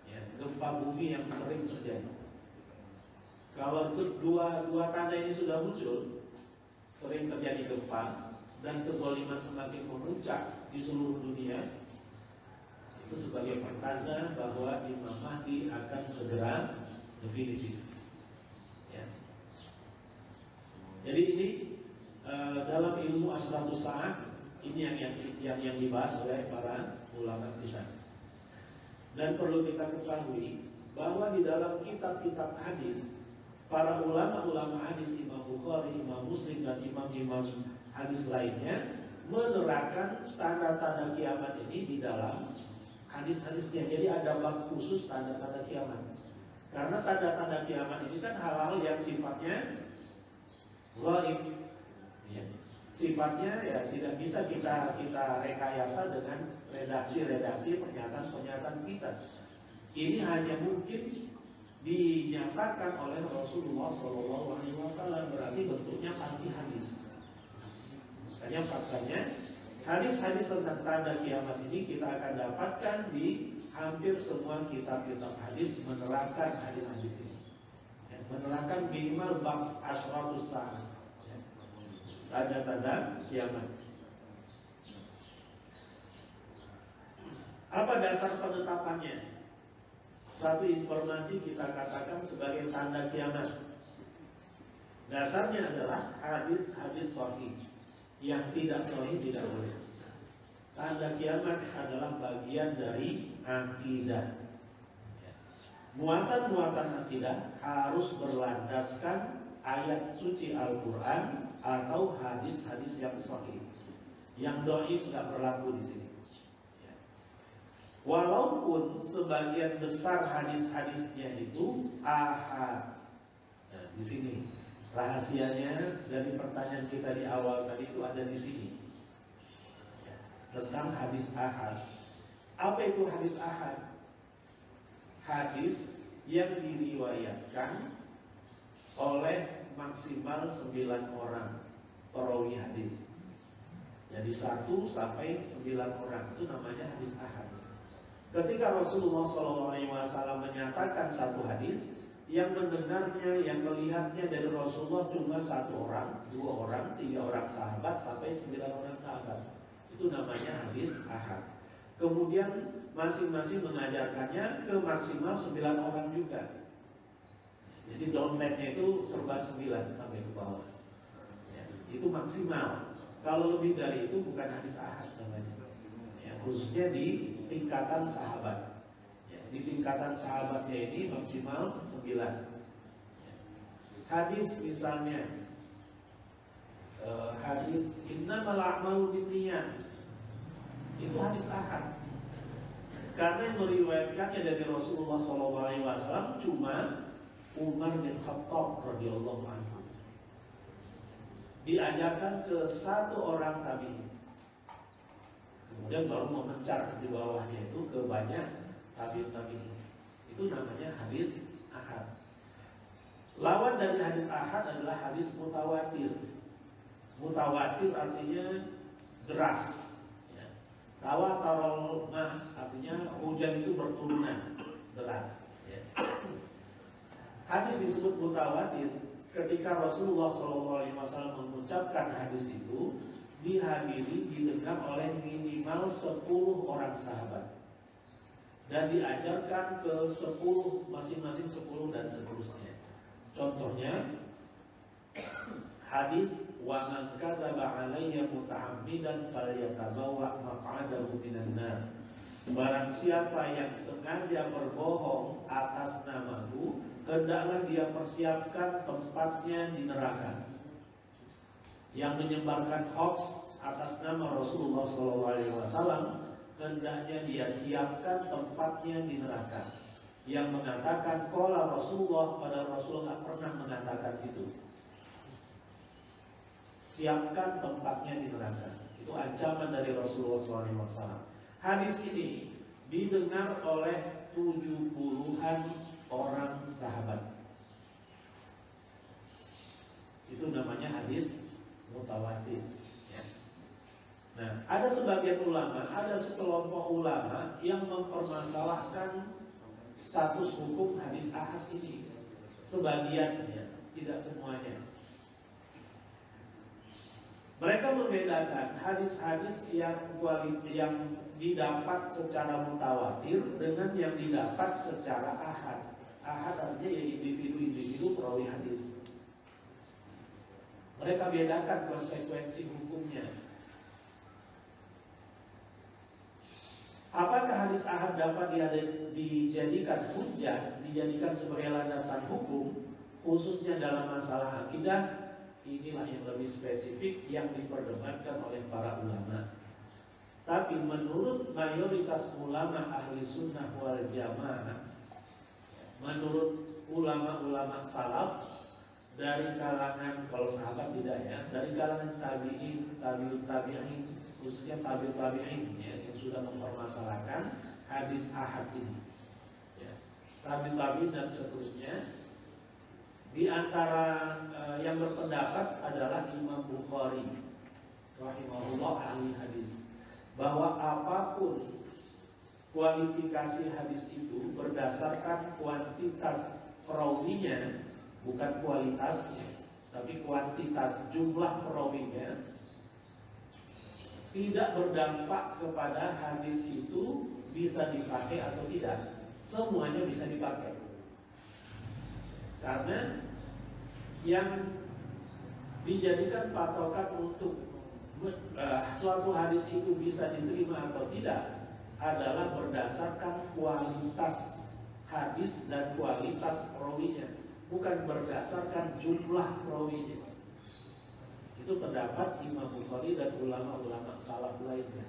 ya, gempa bumi yang sering terjadi. Kalau dua tanda ini sudah muncul, sering terjadi gempa dan kezaliman semakin memuncak di seluruh dunia, itu sebagai pertanda bahwa Imam Mahdi akan segera definitif. Ya. Jadi ini dalam ilmu Asratus Sa'ah, ini yang dibahas oleh para ulama kita. Dan perlu kita ketahui bahwa di dalam kitab-kitab hadis, para ulama-ulama hadis, Imam Bukhari, Imam Muslim, dan imam-imam hadis lainnya menerangkan tanda-tanda kiamat ini di dalam hadis-hadisnya. Jadi ada bab khusus tanda-tanda kiamat. Karena tanda-tanda kiamat ini kan hal-hal yang sifatnya ghaib, ya. Sifatnya ya tidak bisa kita rekayasa dengan redaksi pernyataan kita. Ini hanya mungkin dinyatakan oleh Rasulullah SAW, berarti bentuknya pasti hadis. Makanya faktanya hadis-hadis tentang tanda kiamat ini kita akan dapatkan di hampir semua kitab-kitab hadis menerangkan hadis-hadis ini. Ya, menerangkan minimal bab Asratus Sa'ah, tanda-tanda kiamat. Apa dasar penetapannya? Satu informasi kita katakan sebagai tanda kiamat. Dasarnya adalah hadis-hadis sahih. Yang tidak sahih tidak boleh. Tanda kiamat adalah bagian dari akidah. Muatan-muatan akidah harus berlandaskan ayat suci Al-Quran atau hadis-hadis yang sahih. Yang dhaif tidak berlaku di sini. Walaupun sebagian besar hadis-hadisnya itu ahad. Nah, di sini rahasianya dari pertanyaan kita di awal tadi itu ada di sini. Tentang hadis ahad. Apa itu hadis ahad? Hadis yang diriwayatkan oleh maksimal 9 orang perawi hadis. Jadi 1 sampai 9 orang itu namanya hadis ahad. Ketika Rasulullah SAW menyatakan satu hadis, yang mendengarnya, yang melihatnya dari Rasulullah cuma 1 orang, 2 orang, 3 orang sahabat, sampai 9 orang sahabat, itu namanya hadis ahad. Kemudian masing-masing mengajarkannya ke maksimal 9 orang juga. Jadi downloadnya itu serba 9 sampai ke bawah. Ya, itu maksimal. Kalau lebih dari itu bukan hadis ahad namanya. Ya, khususnya di tingkatan sahabat. Ya, di tingkatan sahabatnya ini maksimal 9. Hadis misalnya hadis innamal a'malu binniyat, itu hadis ahad. Karena yang meriwayatkannya dari Rasulullah SAW cuma Umar bin Khattab radhiyallahu anhu. Diajarkan ke satu orang tabi'in. Kemudian baru memencar di bawahnya itu ke banyak tabi'in. Itu namanya hadis ahad. Lawan dari hadis ahad adalah hadis mutawatir. Mutawatir artinya deras. Tawatarul mah artinya hujan itu berturunan deras. Hadis disebut mutawatir ketika Rasulullah SAW mengucapkan hadis itu dihadiri didengar oleh minimal 10 orang sahabat dan diajarkan ke 10 masing-masing 10 dan seterusnya. Contohnya hadis wa man kadzaba alayya muta'ammidan falyatabawwa maq'adahu minan nar. Barang siapa yang sengaja berbohong atas namaku, hendaklah dia persiapkan tempatnya di neraka. Yang menyebarkan hoax atas nama Rasulullah SAW, hendaknya dia siapkan tempatnya di neraka. Yang mengatakan qala Rasulullah, pada Rasulullah pernah mengatakan itu. Siapkan tempatnya di neraka. Itu ancaman dari Rasulullah SAW. Hadis ini didengar oleh 70-an orang sahabat. Itu namanya hadis mutawatir. Nah, ada sebagian ulama, ada sekelompok ulama yang mempermasalahkan status hukum hadis ahad ini. Sebagiannya, tidak semuanya. Mereka membedakan hadis-hadis yang didapat secara mutawatir dengan yang didapat secara ahad. Ahad artinya ya individu-individu perawi hadis. Mereka bedakan konsekuensi hukumnya. Apakah hadis ahad dapat dijadikan hujjah, dijadikan sebagai landasan hukum, khususnya dalam masalah akidah? Inilah yang lebih spesifik yang diperdebatkan oleh para ulama. Tapi menurut mayoritas ulama ahli sunnah wal jamaah, menurut ulama-ulama salaf dari kalangan, kalau sahabat tidak ya, dari kalangan tabi'in, tabi'in, khususnya tabi'in ya, yang sudah mempermasalahkan hadis ahad ini. Ya. Tabi'in dan seterusnya. Di antara yang berpendapat adalah Imam Bukhari rahimahullah ahli hadis, bahwa apapun kualifikasi hadis itu berdasarkan kuantitas perawinya, bukan kualitasnya, tapi kuantitas jumlah perawinya, tidak berdampak kepada hadis itu bisa dipakai atau tidak. Semuanya bisa dipakai. Karena yang dijadikan patokan untuk suatu hadis itu bisa diterima atau tidak adalah berdasarkan kualitas hadis dan kualitas perawinya, bukan berdasarkan jumlah perawinya. Itu pendapat Imam Bukhari dan ulama-ulama salaf lainnya.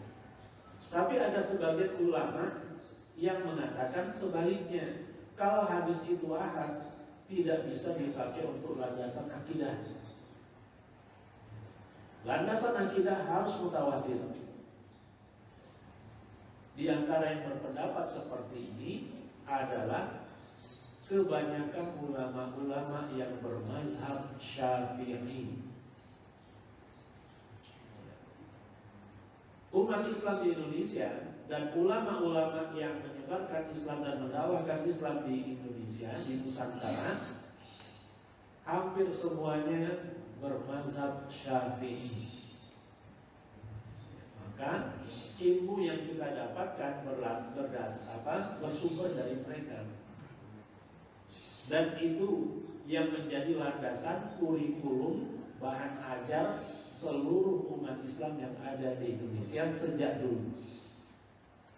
Tapi ada sebagian ulama yang mengatakan sebaliknya, kalau hadis itu ahad tidak bisa dipakai untuk landasan akidah. Landasan akidah harus mutawatir. Di antara yang berpendapat seperti ini adalah kebanyakan ulama-ulama yang bermazhab Syafi'i. Umat Islam di Indonesia dan ulama-ulama yang menyebarkan Islam dan mendakwahkan Islam di Indonesia, di Nusantara, hampir semuanya bermazhab Syafi'i. Maka ilmu yang kita dapatkan bersumber dari mereka, dan itu yang menjadi landasan kurikulum bahan ajar seluruh umat Islam yang ada di Indonesia sejak dulu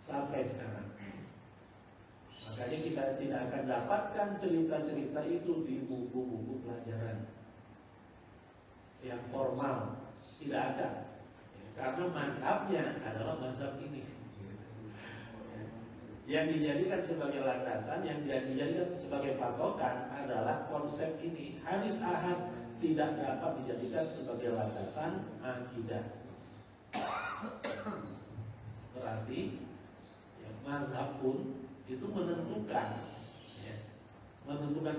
sampai sekarang. Makanya kita tidak akan dapatkan cerita-cerita itu di buku-buku pelajaran yang formal, tidak ada. Karena mazhabnya adalah mazhab ini. Yang dijadikan sebagai landasan, yang dijadikan sebagai patokan adalah konsep ini. Hadis ahad tidak dapat dijadikan sebagai landasan akidah. Berarti ya, mazhab pun itu menentukan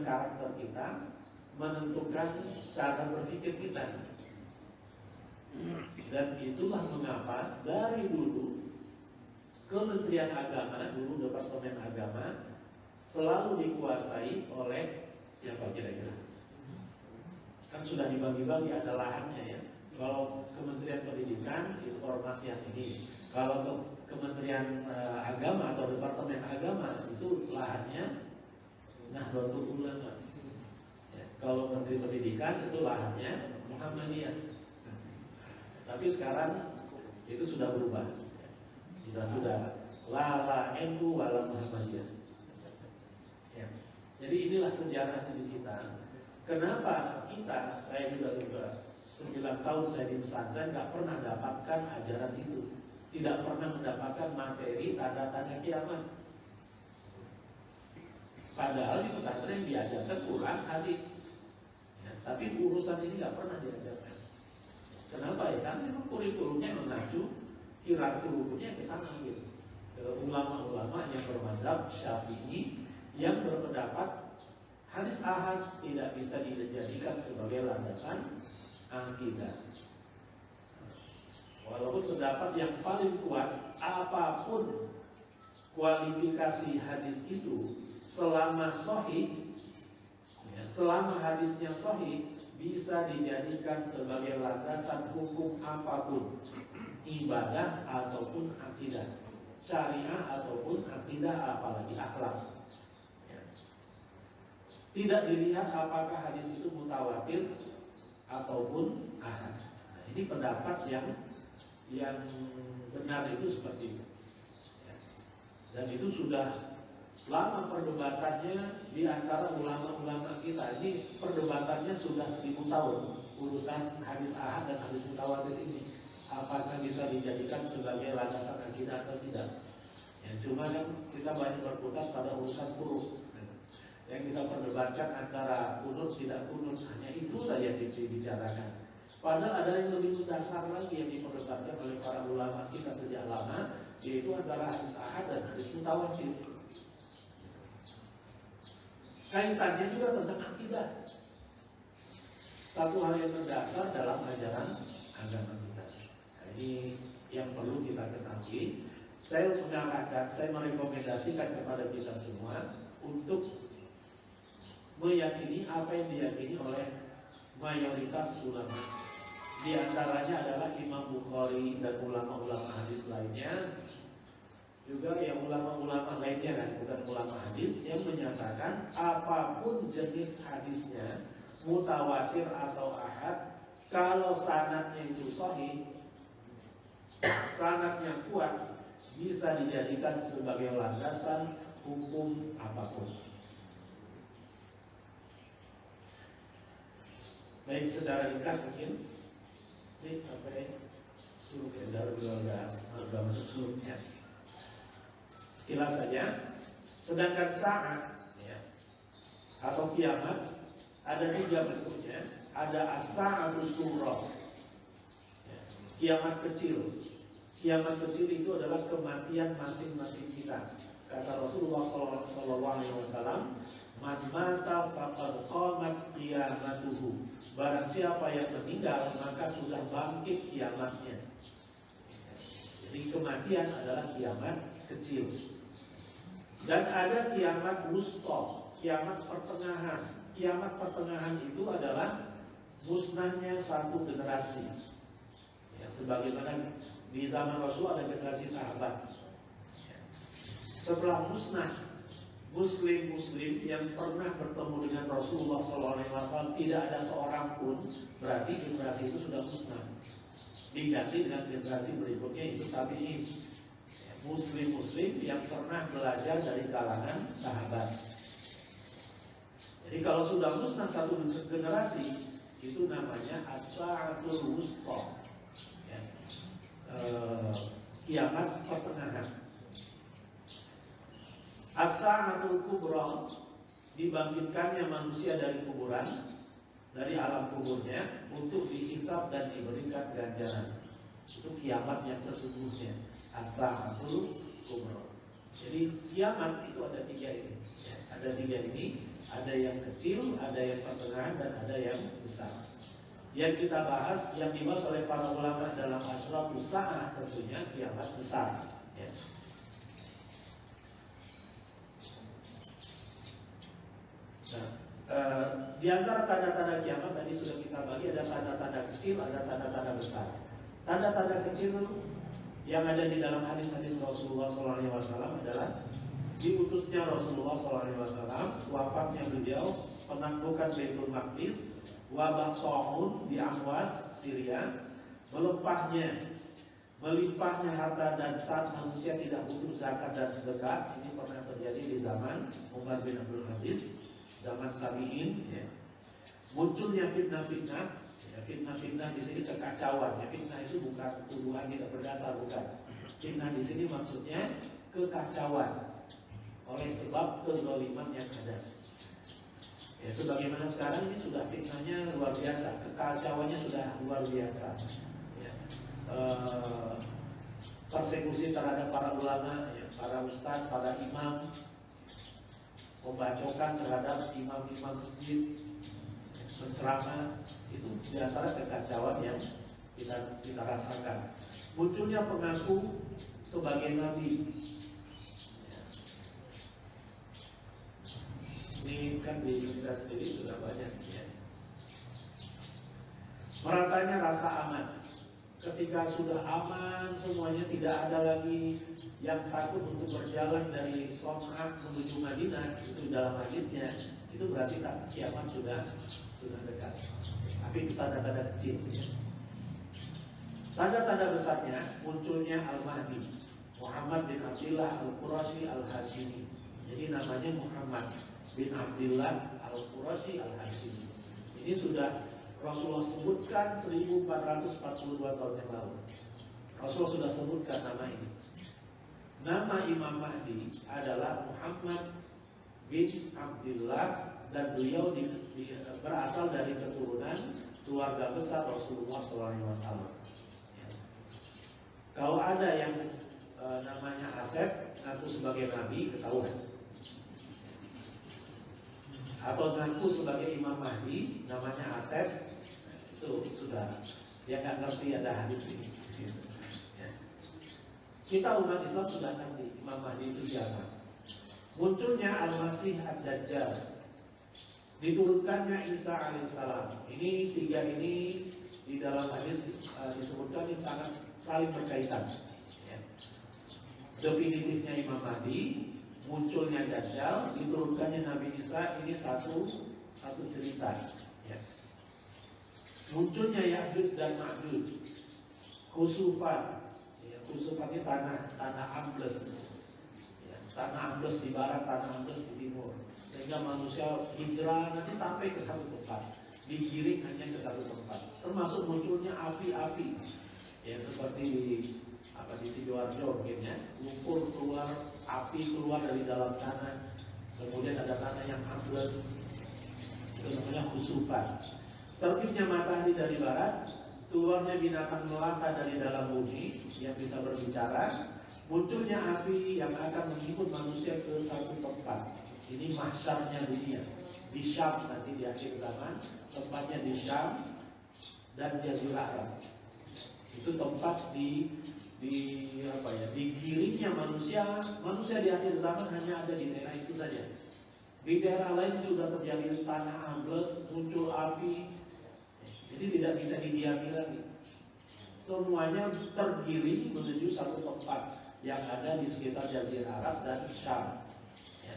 karakter kita, menentukan cara berpikir kita. Dan itulah mengapa dari dulu Kementerian Agama, dulu Departemen Agama, selalu dikuasai oleh siapa kira-kira? Kan sudah dibagi-bagi, ada lahannya ya. Kalau Kementerian Pendidikan itu ormas yang ini. Kalau Kementerian Agama atau Departemen Agama itu lahannya Nahdlatul Ulama. Ya, kalau Menteri Pendidikan itu lahannya Muhammadiyah. Tapi sekarang itu sudah berubah. Sudah la NU wala Muhammadiyah. Ya. Jadi inilah sejarah diri kita. Kenapa saya juga 9 tahun saya di pesantren nggak pernah dapatkan ajaran itu, tidak pernah mendapatkan materi tanda-tanda kiamat. Padahal di pesantren diajarkan Quran, hadis, ya, tapi urusan ini nggak pernah diajarkan. Kenapa ya? Karena memang kurikulumnya mengacu hierarki hukumnya ke sana gitu. Ulama-ulama yang bermazhab Syafi'i yang berpendapat hadis ahad tidak bisa dijadikan sebagai landasan akidah. Walaupun pendapat yang paling kuat, apapun kualifikasi hadis itu, selama sahih, ya, selama hadisnya sahih, bisa dijadikan sebagai landasan hukum apapun, ibadah ataupun akidah, syariah ataupun akidah, apalagi akhlak. Ya. Tidak dilihat apakah hadis itu mutawatir ataupun ahad. Nah, ini pendapat yang benar itu seperti itu. Ya. Dan itu sudah lama perdebatannya di antara ulama-ulama kita. Ini perdebatannya sudah 1000 tahun. Urusan hadis ahad dan hadis mutawatir ini, apakah bisa dijadikan sebagai landasan akidah atau tidak? Ya, cuma kan kita banyak berkutat pada urusan furu. Yang kita perdebatkan antara kunut tidak kunut, hanya itu saja yang dibicarakan. Padahal ada yang lebih mendasar lagi yang diperdebatkan oleh para ulama kita sejak lama, yaitu antara hadis ahad dan hadis mutawatir. Kaitannya juga tentang akidah. Satu hal yang mendasar dalam ajaran agama kita. Nah, ini yang perlu kita ketahui. Saya mengarahkan, saya merekomendasikan kepada kita semua untuk meyakini apa yang diyakini oleh mayoritas ulama. Di antaranya adalah Imam Bukhari dan ulama-ulama hadis lainnya. Juga yang ulama-ulama lainnya kan, bukan ulama hadis, yang menyatakan apapun jenis hadisnya, mutawatir atau ahad, kalau sanadnya itu sahih, sanadnya kuat, bisa dijadikan sebagai landasan hukum apapun. Baik, secara ringkas mungkin ini sampai suluk ya, udah masuk suluknya. Sekilas saja, sedangkan saat ya, atau kiamat ada 3 bentuknya. Ada as-sa'atu surah, ya, kiamat kecil. Kiamat kecil itu adalah kematian masing-masing kita. Kata Rasulullah SAW, man mata faqad qamat qiyamatuhu. Barang siapa yang meninggal maka sudah bangkit kiamatnya. Jadi kematian adalah kiamat kecil. Dan ada kiamat wusta, kiamat pertengahan. Kiamat pertengahan itu adalah musnahnya satu generasi. Ya, sebagaimana di zaman Rasul ada generasi sahabat. Setelah musnah, Muslim yang pernah bertemu dengan Rasulullah SAW tidak ada seorang pun, berarti generasi itu sudah musnah. Diganti dengan generasi berikutnya itu tabi'in. Ya. muslim-muslim yang pernah belajar dari kalangan sahabat. Jadi kalau sudah musnah satu generasi, itu namanya as-sa'atul wusta, ya. Kiamat pertengahan. As-sa'atul kubra, dibangkitkannya manusia dari kuburan, dari alam kuburnya untuk dihisab dan diberikan ganjaran. Itu kiamat yang sesungguhnya, as-sa'atul kubra. Jadi kiamat itu ada tiga ini, ya. Ada tiga ini, ada yang kecil, ada yang pertengahan, dan ada yang besar. Yang kita bahas, yang dibahas oleh para ulama dalam asyrafus sa'ah tentunya kiamat besar, ya. Nah, di antara tanda-tanda kiamat tadi sudah kita bagi, ada tanda-tanda kecil, ada tanda-tanda besar. Tanda-tanda kecil yang ada di dalam hadis-hadis Rasulullah SAW adalah diutusnya Rasulullah SAW, wafatnya beliau, penaklukan Baitul Maqdis, wabah Ta'un di Amwas, Syria, melimpahnya harta dan saat manusia tidak butuh zakat dan sedekah. Ini pernah terjadi di zaman Umar bin Abdul Aziz, zaman tabi'in, ya. Munculnya fitnah-fitnah, ya, fitnah-fitnah di sini kekacauan, ya. Fitnah itu bukan tuduhan tidak berdasar, bukan. Fitnah di sini maksudnya kekacauan oleh sebab kezaliman yang ada. Ya, sebagaimana sekarang ini sudah fitnahnya luar biasa, kekacauannya sudah luar biasa. Ya. Persekusi terhadap para ulama, ya, para ustadz, para imam, pembacokan terhadap imam-imam masjid, menceramah, itu diantara kekacauan yang kita rasakan. Munculnya pengaku sebagai nabi. Ini kan di kita sendiri sudah banyak, ya. Meratanya rasa aman. Ketika sudah aman semuanya, tidak ada lagi yang takut untuk berjalan dari Son'a menuju Madinah, itu dalam hadisnya, itu berarti kiamat sudah dekat. Tapi itu tanda-tanda kecil, ya. Tanda-tanda besarnya munculnya Al-Mahdi, Muhammad bin Abdullah Al-Qurashi Al-Hashimi. Jadi namanya Muhammad bin Abdullah Al-Qurashi Al-Hashimi. Ini sudah Rasulullah sebutkan 1442 tahun yang lalu. Rasulullah sudah sebutkan nama ini. Nama Imam Mahdi adalah Muhammad bin Abdullah, dan beliau berasal dari keturunan keluarga besar Rasulullah SAW. Ya. Kalau ada yang namanya Asep ngaku sebagai Nabi, ketahuan. Atau ngaku sebagai Imam Mahdi, namanya Asep, itu sudah dia nggak ngerti ada hadis ini. Ya. Kita umat Islam sudah ngerti Imam Mahdi itu siapa. Munculnya Al-Masih Ad-Dajjal, diturunkannya Isa alaihissalam. Ini tiga ini di dalam hadis disebutkan ini sangat saling berkaitan. Ya. Definitifnya Imam Mahdi, munculnya Dajjal, diturunkannya Nabi Isa, ini satu cerita. Ya. Munculnya Ya'juj dan Ma'juj, khusufan, ya, khusufannya tanah ambles, ya, tanah ambles di barat, tanah ambles di timur, sehingga manusia hijrah nanti sampai ke satu tempat, digiring hanya ke satu tempat. Termasuk munculnya api-api, ya, seperti di Sidoarjo mungkin, ya, lumpur keluar, api keluar dari dalam tanah, kemudian ada tanah yang ambles, itu namanya khusufan. Terbitnya matahari dari barat, keluarnya binatang melata dari dalam bumi yang bisa berbicara, munculnya api yang akan mengikut manusia ke satu tempat. Ini mahsyarnya dunia di Syam nanti di akhir zaman, tempatnya di Syam dan Jazirah Arab. Itu tempat digiringnya manusia di akhir zaman hanya ada di daerah itu saja. Di daerah lain sudah terjadi tanah ambles, muncul api, jadi tidak bisa didiami lagi. Semuanya tergiring menuju satu tempat yang ada di sekitar Jazirah Arab dan Syam. Ya.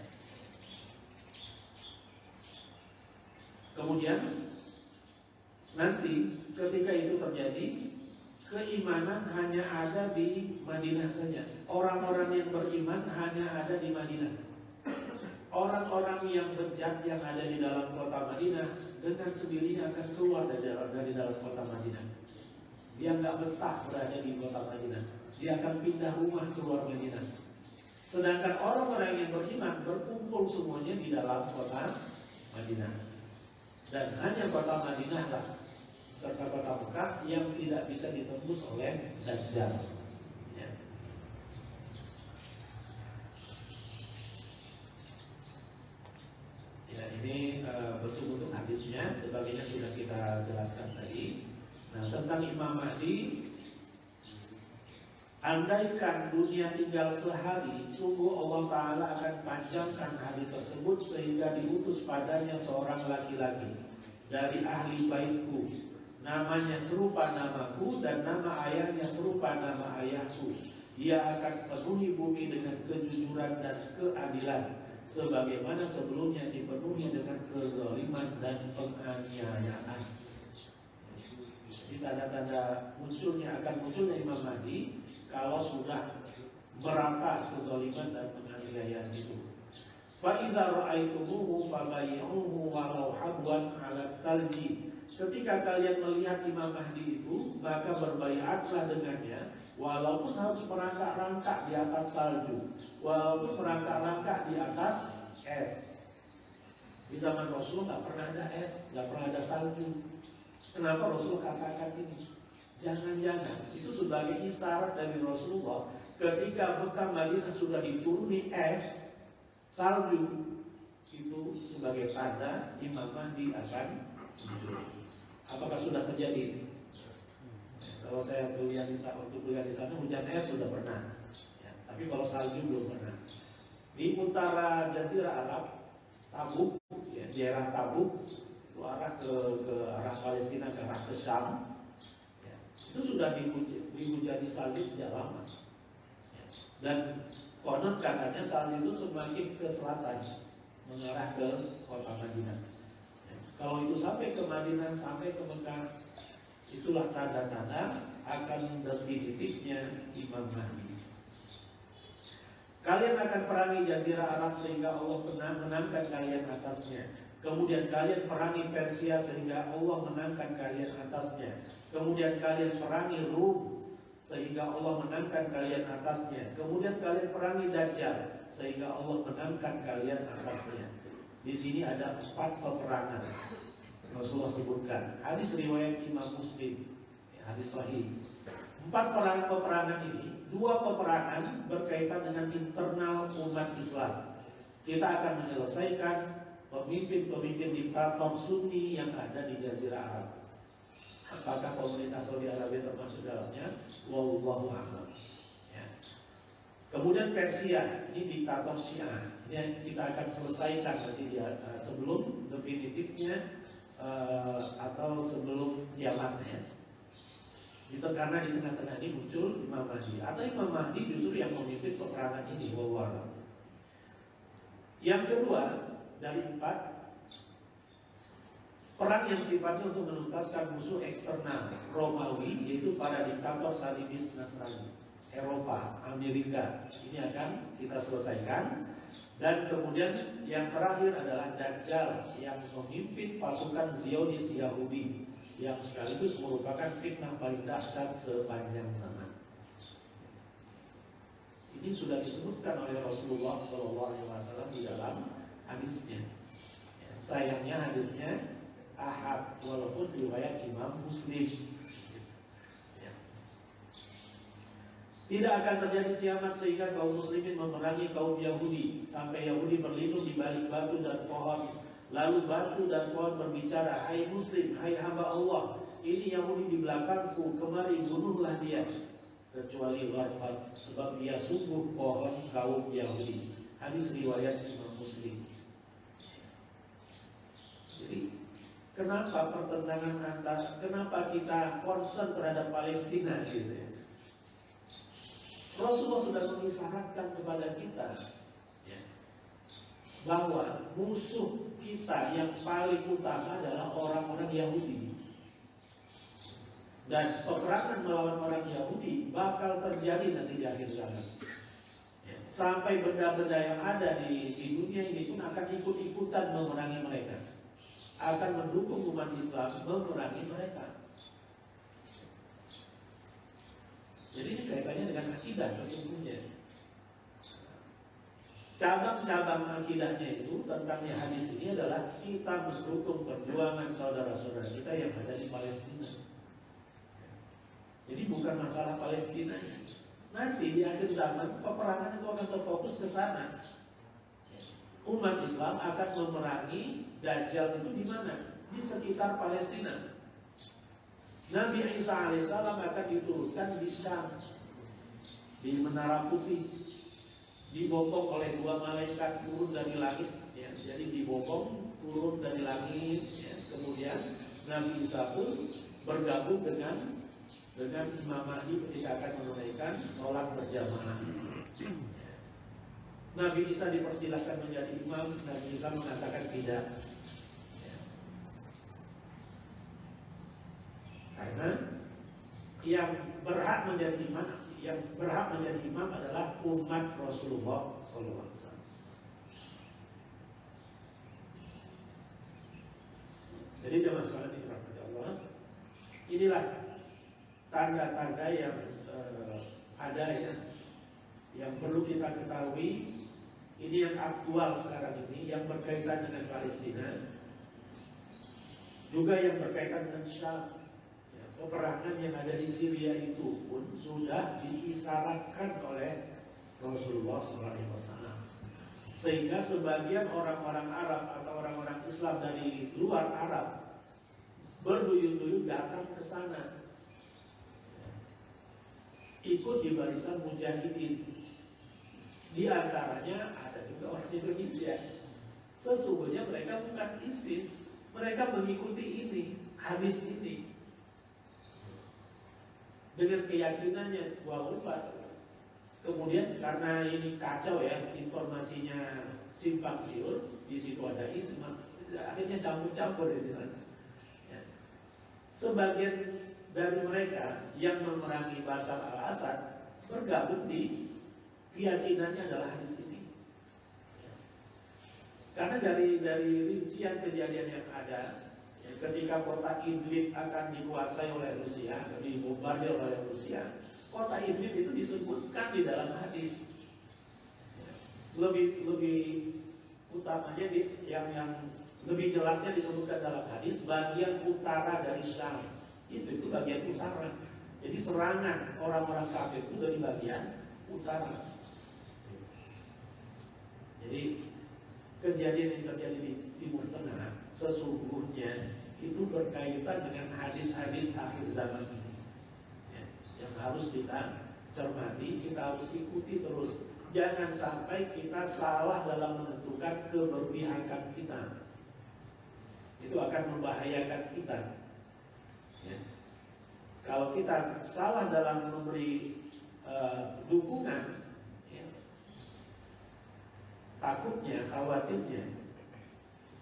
Kemudian nanti ketika itu terjadi, keimanan hanya ada di Madinah saja. Orang-orang yang beriman hanya ada di Madinah. Orang-orang yang bejat yang ada di dalam kota Madinah dengan sendirinya akan keluar dari dalam kota Madinah. Dia nggak betah berada di kota Madinah. Dia akan pindah rumah keluar Madinah. Sedangkan orang-orang yang beriman berkumpul semuanya di dalam kota Madinah. Dan hanya kota Madinah lah serta kota Mekah yang tidak bisa ditembus oleh Dajjal. Ya. Ya, ini betul-betul hadisnya, sebagainya sudah kita jelaskan tadi. Nah, tentang Imam Mahdi, andaikan dunia tinggal sehari, sungguh Allah Ta'ala akan panjangkan hari tersebut sehingga diutus padanya seorang laki-laki dari ahli baitku, namanya serupa namaku dan nama ayahnya serupa nama ayahku. Dia akan penuhi bumi dengan kejujuran dan keadilan, sebagaimana sebelumnya dipenuhi dengan kezaliman dan penganiayaan. Jadi tanda-tanda akan munculnya Imam Mahdi kalau sudah merata kezaliman dan penganiayaan itu. Fa idza ra'aitumuhu fabayyi'uhu walau habwan 'ala thalji. Ketika kalian melihat Imam Mahdi itu, maka berbaiatlah dengannya, walaupun harus merangkak-rangkak di atas salju, walaupun merangkak-rangkak di atas es. Di zaman Rasul nggak pernah ada es, nggak pernah ada salju. Kenapa Rasul katakan ini? Jangan-jangan itu sebagai isyarat dari Rasulullah ketika Mekah Madinah sudah dituruni es, salju, itu sebagai tanda Imam Mahdi akan muncul. Apakah sudah terjadi? Kalau saya kuliah di sana, hujan es sudah pernah. Ya, tapi kalau salju belum pernah. Di utara Jazirah Arab, Tabuk, ya, daerah Tabuk, itu arah ke arah Palestina, ke arah ke Syam, ya, itu sudah dihujani salju sejak lama. Ya, dan konon katanya salju itu semakin ke selatan, mengarah ke kota Madinah. Ya, kalau itu sampai ke Madinah, sampai ke Mekah, itulah tanda-tanda akan definitifnya Imam Mahdi. Kalian akan perangi Jazirah Arab sehingga Allah menangkan kalian atasnya. Kemudian kalian perangi Persia sehingga Allah menangkan kalian atasnya. Kemudian kalian perangi Rum sehingga Allah menangkan kalian atasnya. Kemudian kalian perangi Dajjal sehingga Allah menangkan kalian atasnya. Di sini ada 4 peperangan Rasulullah sebutkan. Hadis riwayat Imam Muslim, hadis sahih. 4 peperangan ini, 2 peperangan berkaitan dengan internal umat Islam. Kita akan menyelesaikan pemimpin-pemimpin diktator Sunni yang ada di Jazirah Arab. Apakah pemerintah Saudi Arabia termasuk dalamnya? Wallahu a'lam. Ya. Kemudian Persia, ini diktator Syiah. Ini kita akan selesaikan nanti sebelum definitifnya atau sebelum kiamatnya. Itu karena di tengah-tengah ini muncul Imam Mahdi, atau Imam Mahdi justru yang memimpin peperangan ini. Wallahu a'lam. Yang kedua dari 4, perang yang sifatnya untuk menuntaskan musuh eksternal Romawi, yaitu para diktator Salibis Nasrani, Eropa, Amerika. Ini akan kita selesaikan. Dan kemudian yang terakhir adalah Dajjal yang memimpin pasukan Zionis Yahudi, yang sekaligus merupakan fitnah paling dahsyat sepanjang zaman. Ini sudah disebutkan oleh Rasulullah SAW di dalam hadisnya. Ya, sayangnya hadisnya ahad, walaupun riwayat Imam Muslim. Ya. Tidak akan terjadi kiamat sehingga kaum muslimin memerangi kaum Yahudi sampai Yahudi berlindung di balik batu dan pohon. Lalu batu dan pohon berbicara, "Hai Muslim, hai hamba Allah, ini Yahudi di belakangku, kemari bunuhlah dia." Kecuali Gharfad, sebab dia sungguh pohon kaum Yahudi. Hadis riwayat Imam Muslim. Jadi kenapa pertentangan kenapa kita concern terhadap Palestina gitu ya? Rasulullah sudah mengisyaratkan kepada kita ya, bahwa musuh kita yang paling utama adalah orang-orang Yahudi. Dan peperangan melawan orang Yahudi bakal terjadi nanti di akhir zaman. Ya, sampai benda-benda yang ada di dunia ini pun akan ikut-ikutan memerangi mereka, akan mendukung umat Islam memerangi mereka. Jadi ini kaitannya dengan akidah sesungguhnya. Cabang-cabang akidahnya itu tentang hadis ini adalah kita mendukung perjuangan saudara-saudara kita yang ada di Palestina. Jadi bukan masalah Palestina. Nanti di akhir zaman peperangan itu akan terfokus ke sana. Umat Islam akan memerangi Dajjal itu di mana? Di sekitar Palestina. Nabi Isa alaihissalam akan diturunkan di Syam, di Menara Putih, dibopong oleh dua malaikat turun dari langit. Ya, jadi dibopong turun dari langit. Ya. Kemudian Nabi Isa pun bergabung dengan Imam Mahdi ketika akan menunaikan sholat berjamaah. Nabi Isa dipersilahkan menjadi imam, Nabi Isa mengatakan tidak. Karena yang berhak menjadi imam adalah umat Rasulullah SAW. Jadi jemaah sekalian dirahmati Allah, inilah tanda-tanda yang ada ya, yang perlu kita ketahui. Ini yang aktual sekarang ini, yang berkaitan dengan Palestina, juga yang berkaitan dengan Syam. Ya, peperangan yang ada di Syria itu pun sudah diisyaratkan oleh Rasulullah SAW. Sehingga sebagian orang-orang Arab atau orang-orang Islam dari luar Arab berduyun-duyun datang ke sana, ikut di barisan mujahidin. Di antaranya ada juga orang Indonesia. Sesungguhnya mereka bukan ISIS, mereka mengikuti ini, hadis ini, dengan keyakinannya bahwa kemudian karena ini kacau ya, informasinya simpang siur, di situ ada Islam, akhirnya campur-campur di sana. Ya. Sebagian dari mereka yang memerangi Bashar al-Assad bergabung di keyakinannya adalah hadis ini. Ya. Karena dari rincian kejadian yang ada, ya, ketika kota Idlib akan dikuasai oleh Rusia, dibombardir oleh Rusia, kota Idlib itu disebutkan di dalam hadis. Ya. Lebih utamanya yang lebih jelasnya disebutkan dalam hadis bagian utara dari Syam. Itu bagian utara. Jadi serangan orang-orang kafir itu dari bagian utara. Jadi kejadian yang terjadi di Timur Tengah sesungguhnya itu berkaitan dengan hadis-hadis akhir zaman ini, ya, yang harus kita cermati, kita harus ikuti terus. Jangan sampai kita salah dalam menentukan keberpihakan kita. Itu akan membahayakan kita. Ya. Kalau kita salah dalam memberi dukungan, ya, takutnya, khawatirnya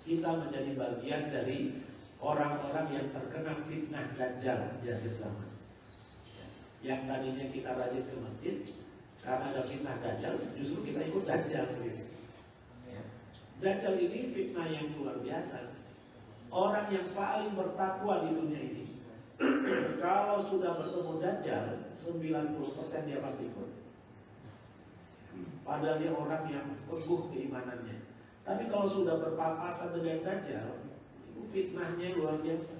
kita menjadi bagian dari orang-orang yang terkena fitnah Dajjal di akhir zaman. Yang tadinya kita rajin ke masjid, karena ada fitnah Dajjal, justru kita ikut Dajjal. Dajjal ini fitnah yang luar biasa. Orang yang paling bertakwa di dunia ini, kalau sudah bertemu Dajjal, 90% dia pasti ikut. Padahal dia orang yang teguh keimanannya. Tapi kalau sudah berpapasan dengan Dajjal, itu fitnahnya luar biasa.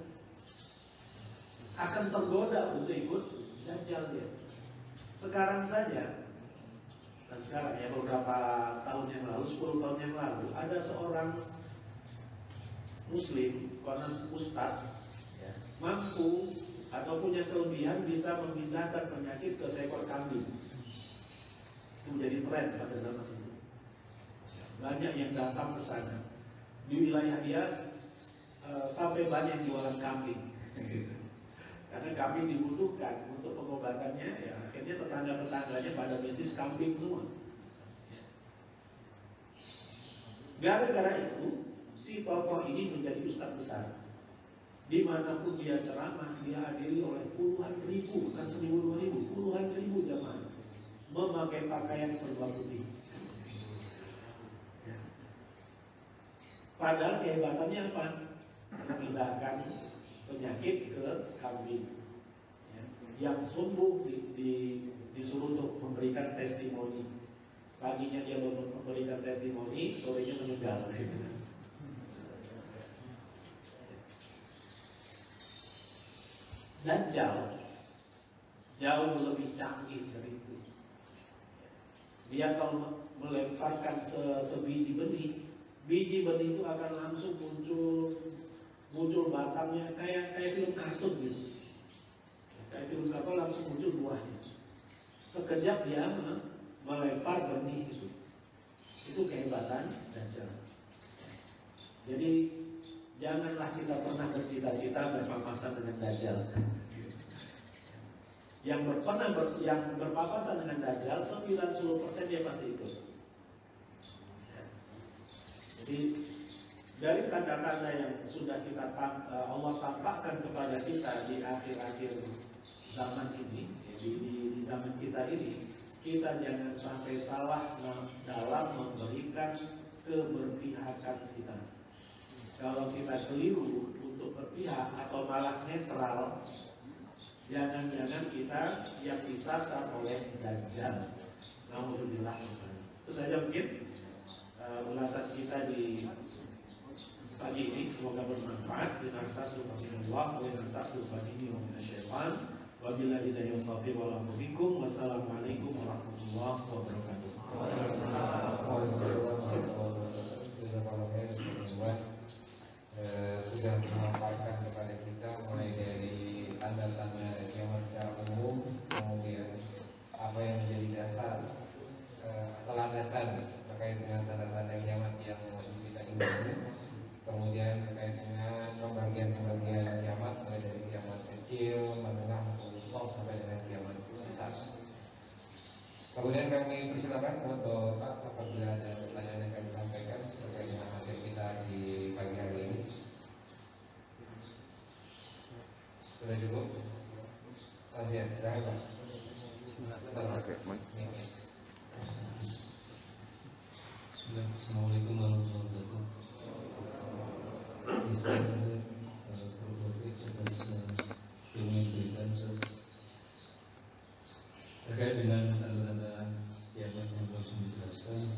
Akan tergoda untuk ikut Dajjal dia. Sekarang saja, dan sekarang ya beberapa tahun yang lalu, 10 tahun yang lalu, ada seorang Muslim, konon ustadz, ya, mampu atau punya kelebihan bisa memindahkan penyakit ke seekor kambing. Itu menjadi tren pada zaman itu. Banyak yang datang ke sana. Di wilayah dia sampai banyak yang jualan kambing. Karena kambing dibutuhkan untuk pengobatannya, ya akhirnya tetangga-tetangganya pada bisnis kambing semua. Gara-gara itu, si tokoh ini menjadi ustadz besar. Dimanapun dia ceramah, dihadiri oleh puluhan ribu, bukan 1.000-2.000, puluhan ribu jamaah memakai pakaian serba putih. Ya. Padahal kehebatannya apa? Memindahkan penyakit ke kambing. Ya. Yang sembuh disuruh untuk memberikan testimoni. Paginya dia memberikan testimoni, sorenya meninggal. Dajjal jauh lebih canggih dari itu. Dia kalau melemparkan sebiji benih, biji benih itu akan langsung muncul batangnya kayak film kartun gitu. Kayak film kartun langsung muncul buahnya. Sekejap dia melempar benih itu. Itu kehebatan Dajjal. Jadi janganlah kita pernah bercita-cita berpapasan dengan Dajjal. Yang berpapasan dengan Dajjal 90% dia pasti ikut. Jadi dari tanda-tanda yang sudah Allah tampakkan kepada kita di akhir-akhir zaman ini, di zaman kita ini, kita jangan sampai salah dalam memberikan keberpihakan kita. Kalau kita keliru untuk berpihak atau malah netral, jangan-jangan kita yang disasar oleh Dajjal. Alhamdulillah. Itu saja mungkin ulasan kita di pagi ini. Semoga bermanfaat. Dinasatu Allah, dinasatu fadini wa minasyaitan. Wabillahi hidayah taufiq wal afikum. Wassalamualaikum warahmatullahi wabarakatuh. Sudah memaparkan kepada kita mulai dari tanda-tanda kiamat secara umum, kemudian apa yang menjadi dasar atau landasan terkait dengan tanda-tanda kiamat yang kita imani, kemudian terkait dengan pembagian kiamat mulai dari kiamat kecil, menengah, maupun sampai dengan kiamat besar. Kemudian kami persilakan untuk apabila ada pertanyaan yang kami sampaikan terkait dengan materi kita di pagi hari ini. Sudah cukup? Ya, silakan Pak. Assalamualaikum warahmatullahi wabarakatuh. Atas ilmu yang diberikan terkait dengan tanda-tanda kiamat yang harus dijelaskan,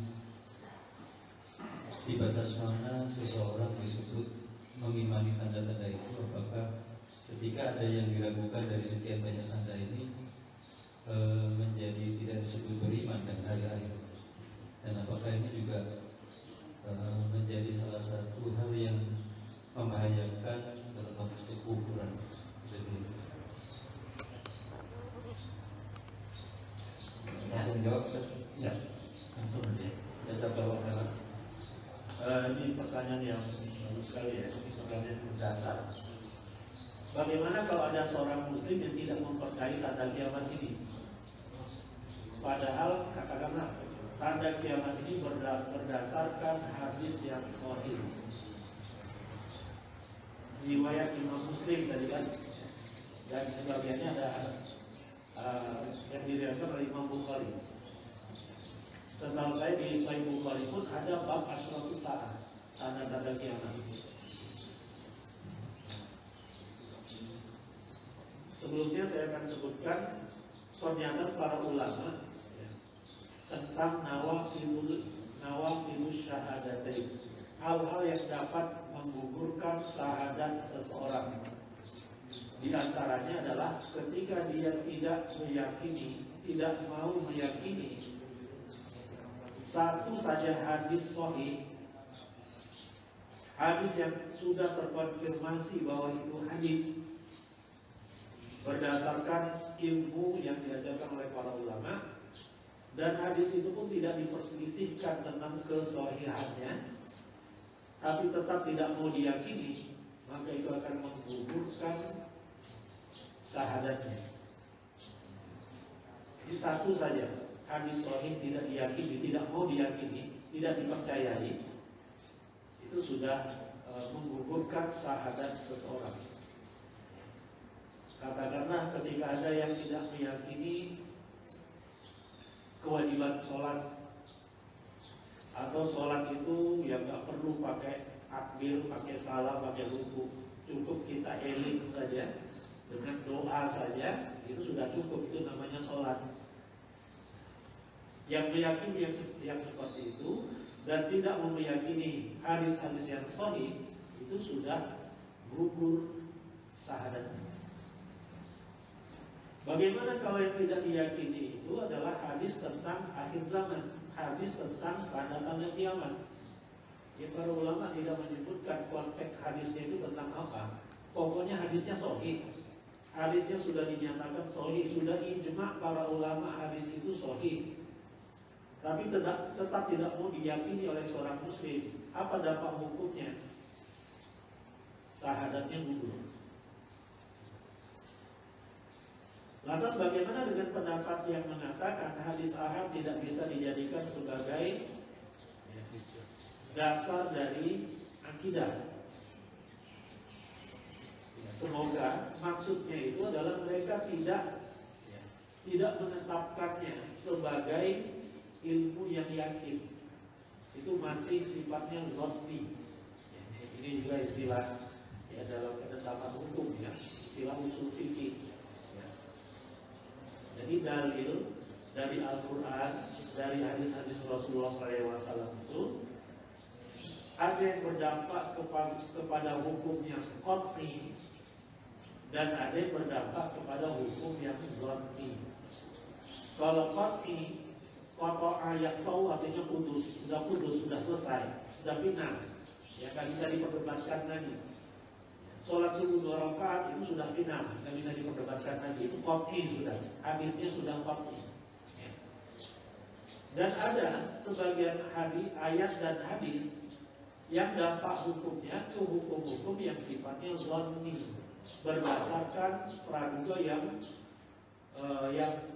di batas mana seseorang disebut mengimani tanda-tanda itu. Apakah ketika ada yang diragukan dari sekian banyak tanda ini menjadi tidak disebut beriman dengan hari akhir, dan apakah ini juga menjadi salah satu hal yang membahayakan dalam konteks kekufuran? Langsung jawab. Ya, langsung aja. Saya jawab. Ini pertanyaan yang bagus sekali ya, pertanyaan yang mendasar. Bagaimana kalau ada seorang muslim yang tidak mempercayai tanda kiamat ini? Padahal katakanlah tanda kiamat ini berdasarkan hadis yang sahih. Riwayat Imam Muslim tadi kan, dan sebagiannya ada yang diriwayatkan oleh Imam Bukhari. Setahu saya di Sahih Bukhari pun ada bab asyratu sa'ah, tanda-tanda kiamat. Sebelumnya saya akan sebutkan pernyataan para ulama tentang nawaqidus syahadatain, hal-hal yang dapat menggugurkan syahadat seseorang. Di antaranya adalah ketika dia tidak mau meyakini satu saja hadis sahih, hadis yang sudah terkonfirmasi bahwa itu hadis berdasarkan ilmu yang diajarkan oleh para ulama, dan hadis itu pun tidak diperselisihkan tentang kesahihannya, tapi tetap tidak mau diyakini, maka itu akan menggugurkan syahadatnya. Jadi satu saja hadis sahih tidak diyakini, tidak mau diyakini, tidak dipercayai, itu sudah menggugurkan syahadat seseorang. Katakanlah ketika ada yang tidak meyakini kewajiban sholat, atau sholat itu yang nggak perlu pakai takbir, pakai salam, pakai ruku, cukup kita eling saja dengan doa saja, itu sudah cukup, itu namanya sholat. Yang meyakini yang seperti itu dan tidak meyakini hadis-hadis yang sahih, itu sudah gugur syahadatnya. Bagaimana kalau yang tidak diyakini itu adalah hadis tentang akhir zaman, hadis tentang tanda-tanda kiamat. Ya, para ulama tidak menyebutkan konteks hadisnya itu tentang apa. Pokoknya hadisnya sahih. Hadisnya sudah dinyatakan sahih, sudah ijma para ulama hadis itu sahih. Tapi tetap tidak mau diyakini oleh seorang muslim. Apa dampak hukumnya? Syahadatnya gugur. Lantas bagaimana dengan pendapat yang mengatakan hadis ahad tidak bisa dijadikan sebagai dasar dari akidah? Semoga maksudnya itu adalah mereka tidak menetapkannya sebagai ilmu yang yakin. Itu masih sifatnya dhanni. Ini juga istilah dalam penetapan hukum, istilah usul fikih. Jadi dalil dari Al-Quran, dari hadis-hadis Rasulullah SAW itu ada yang berdampak kepada hukum yang qat'i dan ada yang berdampak kepada hukum yang dhanni. Kalau qat'i, qata' ayat tahu artinya putus, sudah selesai, sudah final, ya nggak bisa diperdebatkan lagi. Sholat subuh 2 rakaat itu sudah final, nggak bisa diperdebatkan lagi. Itu qat'i sudah, hadisnya sudah qat'i. Dan ada sebagian hadis, ayat dan hadis yang dampak hukumnya ke hukum-hukum yang sifatnya dhanni, berdasarkan praduga yang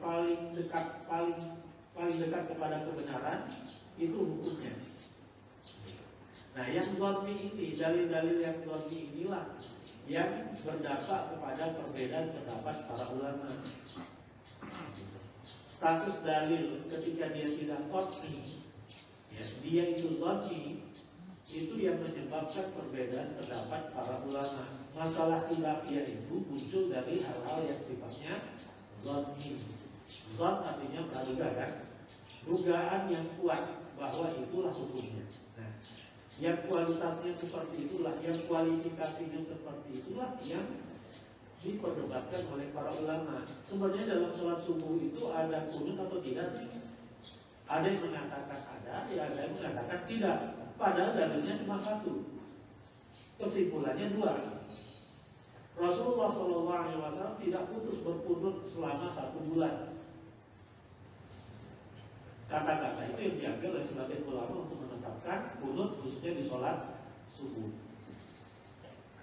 paling dekat kepada kebenaran, itu hukumnya. Nah, yang dhanni ini, dalil-dalil yang dhanni inilah yang berdampak kepada perbedaan pendapat para ulama. Status dalil ketika dia tidak qat'i, dia itu dhanni, itu yang menyebabkan perbedaan pendapat para ulama. Masalah khilafiyah itu muncul dari hal-hal yang sifatnya dhanni. Dhann artinya praduga, kan? Dugaan yang kuat bahwa itulah hukumnya. Nah, yang kualitasnya seperti itulah, yang kualifikasinya seperti itulah yang diperdebatkan oleh para ulama. Sebenarnya dalam sholat subuh itu ada qunut atau tidak sih? Ada yang mengatakan ada, ya ada yang mengatakan tidak. Padahal dalilnya cuma satu, kesimpulannya dua. Rasulullah SAW tidak putus berqunut selama 1 bulan. Kata-kata itu yang diambil oleh sebagian ulama untuk menetapkan qunut khususnya di sholat subuh.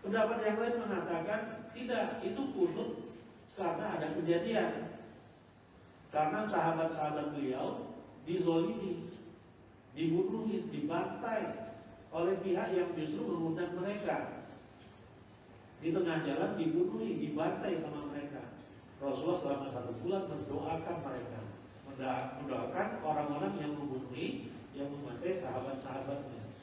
Pendapat yang lain mengatakan tidak, itu qunut karena ada kejadian. Karena sahabat-sahabat beliau dizolimi, dibunuhin, dibantai oleh pihak yang justru mengundang mereka. Di tengah jalan dibunuhi, dibantai sama mereka. Rasulullah selama 1 bulan mendoakan mereka, mendoakan orang-orang yang membunuhi, yang membantai sahabat-sahabatnya.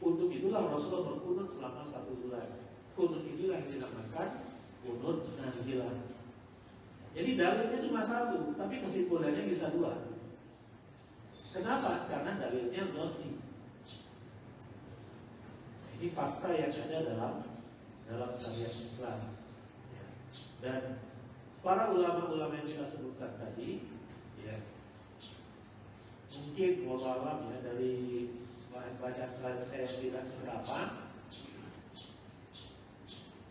Untuk itulah Rasulullah berqunut selama 1 bulan. Qunut inilah yang dinamakan qunut nazilah. Jadi dalilnya cuma satu, tapi kesimpulannya bisa 2. Kenapa? Karena dalilnya dhanni. Ini fakta yang ada dalam syariat Islam. Dan para ulama-ulama yang kita sebutkan tadi, mungkin wallahualam dari bahan bacaan saya tidak seberapa,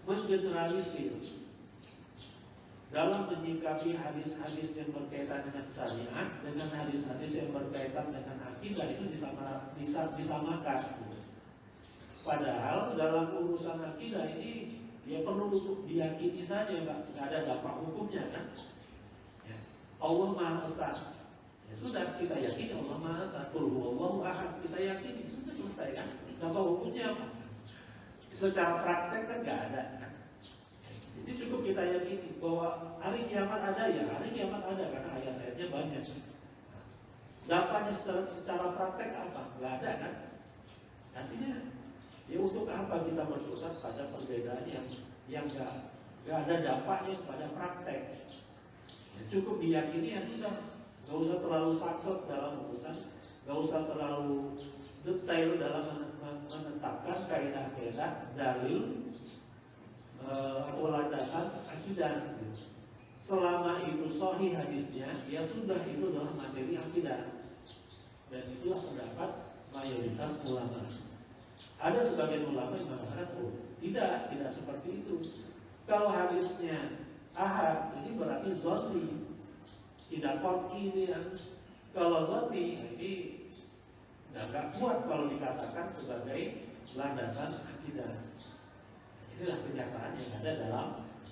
mengeneralisir dalam menyikapi hadis-hadis yang berkaitan dengan syariat dengan hadis-hadis yang berkaitan dengan akidah itu disamakan. Padahal dalam urusan akidah ini perlu untuk diyakini saja, nggak ada dampak hukumnya, kan? Allah Maha Esa, sudah kita yakini Allah Maha Esa. Qul huwallahu ahad, kita yakini, sudah selesai, kan? Dampak hukumnya apa? Secara praktek kan nggak ada, kan? Jadi cukup kita yakini bahwa hari kiamat ada, ya hari kiamat ada karena ayat-ayatnya banyak. Dampaknya secara praktek apa? Nggak ada kan? Artinya ya untuk apa kita berkutat pada perbedaan yang nggak ada dampaknya pada praktek? Ya, cukup diyakini ya sudah, nggak usah terlalu sakit dalam urusan, nggak usah terlalu detail dalam menetapkan kaidah-kaidah dalil atau landasan akidah. Selama itu sahih hadisnya, ya sudah, itu adalah materi akidah. Dan itulah pendapat mayoritas ulama. Ada sebagian ulama yang mengatakan, oh tidak seperti itu. Kalau hadisnya ahad, ini berarti zonni, tidak qat'i dia. Kalau zonni, ini nggak kuat kalau dikatakan sebagai landasan akidah. Inilah kenyataan yang ada dalam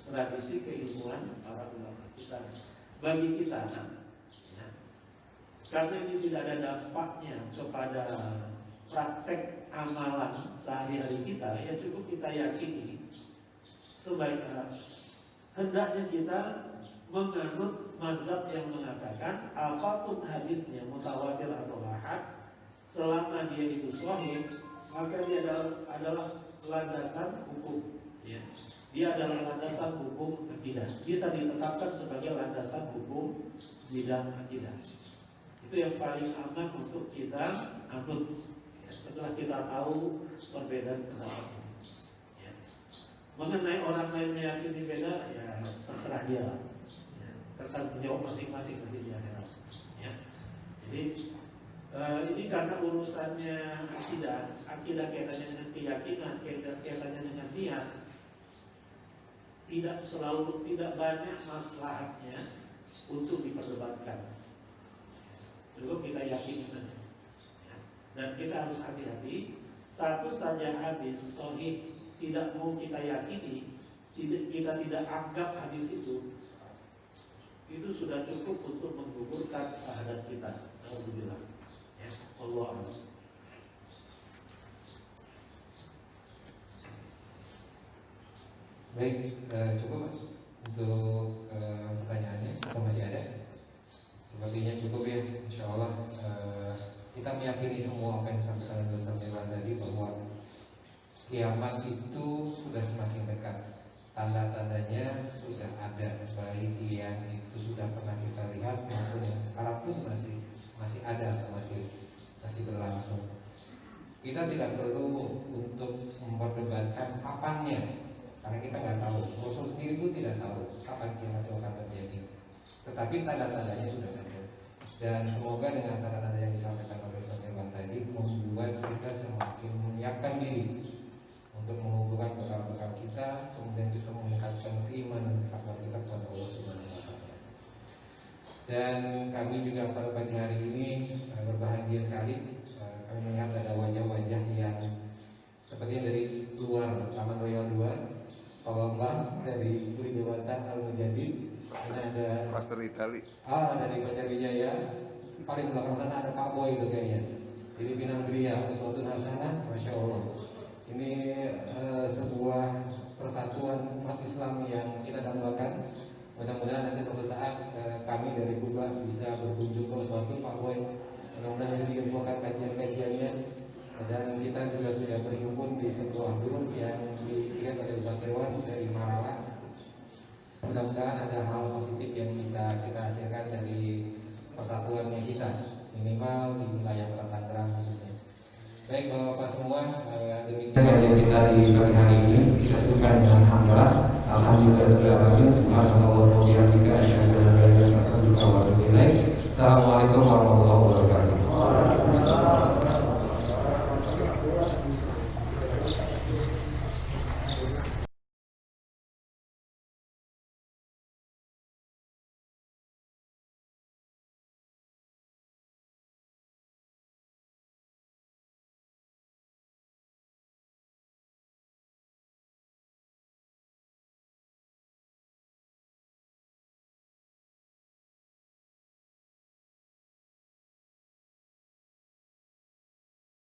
tradisi keilmuan para ulama kita. Bagi kita, ya, karena ini tidak ada dampaknya kepada praktek amalan sehari-hari kita, ya cukup kita yakini sebaiknya hendaknya kita menganut mazhab yang mengatakan apapun hadisnya mutawatir atau ahad, selama dia itu sahih, maka dia adalah landasan hukum. Ya. Dia adalah landasan hukum akidah. Bisa ditetapkan sebagai landasan hukum bidang akidah. Itu yang paling aman untuk kita anut. Ya. Setelah kita tahu perbedaan pendapat. Ya. Mengenai orang lain meyakini beda, ya terserah dia. Ya. Terserah menjawab masing-masing nanti di akhirat. Ya. Jadi ini karena urusannya akidah kaitannya dengan keyakinan, kaitannya dengan niat, tidak banyak maslahatnya untuk diperdebatkan. Cukup kita yakini saja. Dan kita harus hati-hati. Satu saja hadis sahih tidak mau kita yakini, kita tidak anggap hadis itu sudah cukup untuk menggugurkan syahadat kita. Alhamdulillah. Ya, Allah. Baik, cukup untuk pertanyaannya atau masih ada? Sepertinya cukup ya, insya Allah. Kita meyakini semua apa yang disampaikan oleh Ustaz Irwan tadi, bahwa kiamat itu sudah semakin dekat. Tanda-tandanya sudah ada, baik yang itu sudah pernah kita lihat maupun yang sekarang pun masih ada atau masih berlangsung. Kita tidak perlu untuk memperdebatkan kapannya, karena kita nggak tahu. Rasul sendiri pun tidak tahu kapan kiamat itu akan terjadi. Tetapi tanda-tandanya sudah ada. Dan semoga dengan tanda-tanda yang disampaikan oleh Ustaz Irwan tadi membuat kita semakin menyiapkan diri untuk mengumpulkan bekal-bekal kita, kemudian kita meningkatkan keimanan kita kepada Allah Subhanahu wa Ta'ala. Dan kami juga pada pagi hari ini berbahagia sekali. Kami melihat ada wajah-wajah yang sepertinya dari luar Taman Royal 2, Pak Bambang dari Puri Dewata Al-Mujadid. Ini ada Pastor Itali. Dari Banjar Wijaya. Paling belakang sana ada Pak Boy itu kayaknya. Jadi Pinang Gria, suatu hasanah, Masya Allah. Ini sebuah persatuan umat Islam yang kita dambakan. Mudah-mudahan nanti suatu saat kami dari Kuba bisa berkunjung ke suatu Pak Boy. Mudah-mudahan nanti diinfokan kajian-kajiannya. Dan kita juga sudah berhimpun di sebuah grup yang dikira oleh Ustaz Irwan dari Marawa. Mudah-mudahan ada hal positif yang bisa kita hasilkan dari persatuannya kita, minimal di wilayah Kota Tangerang khususnya. Baik Bapak-Bapak semua, demikian kajian kita di pagi hari ini. Kita cukupkan dengan alhamdulillah. Alhamdulillah, subhanallah wa bihamdika asyhadu an la ilaha illa anta astaghfiruka wa atubu ilaik. Assalamualaikum warahmatullahi wabarakatuh.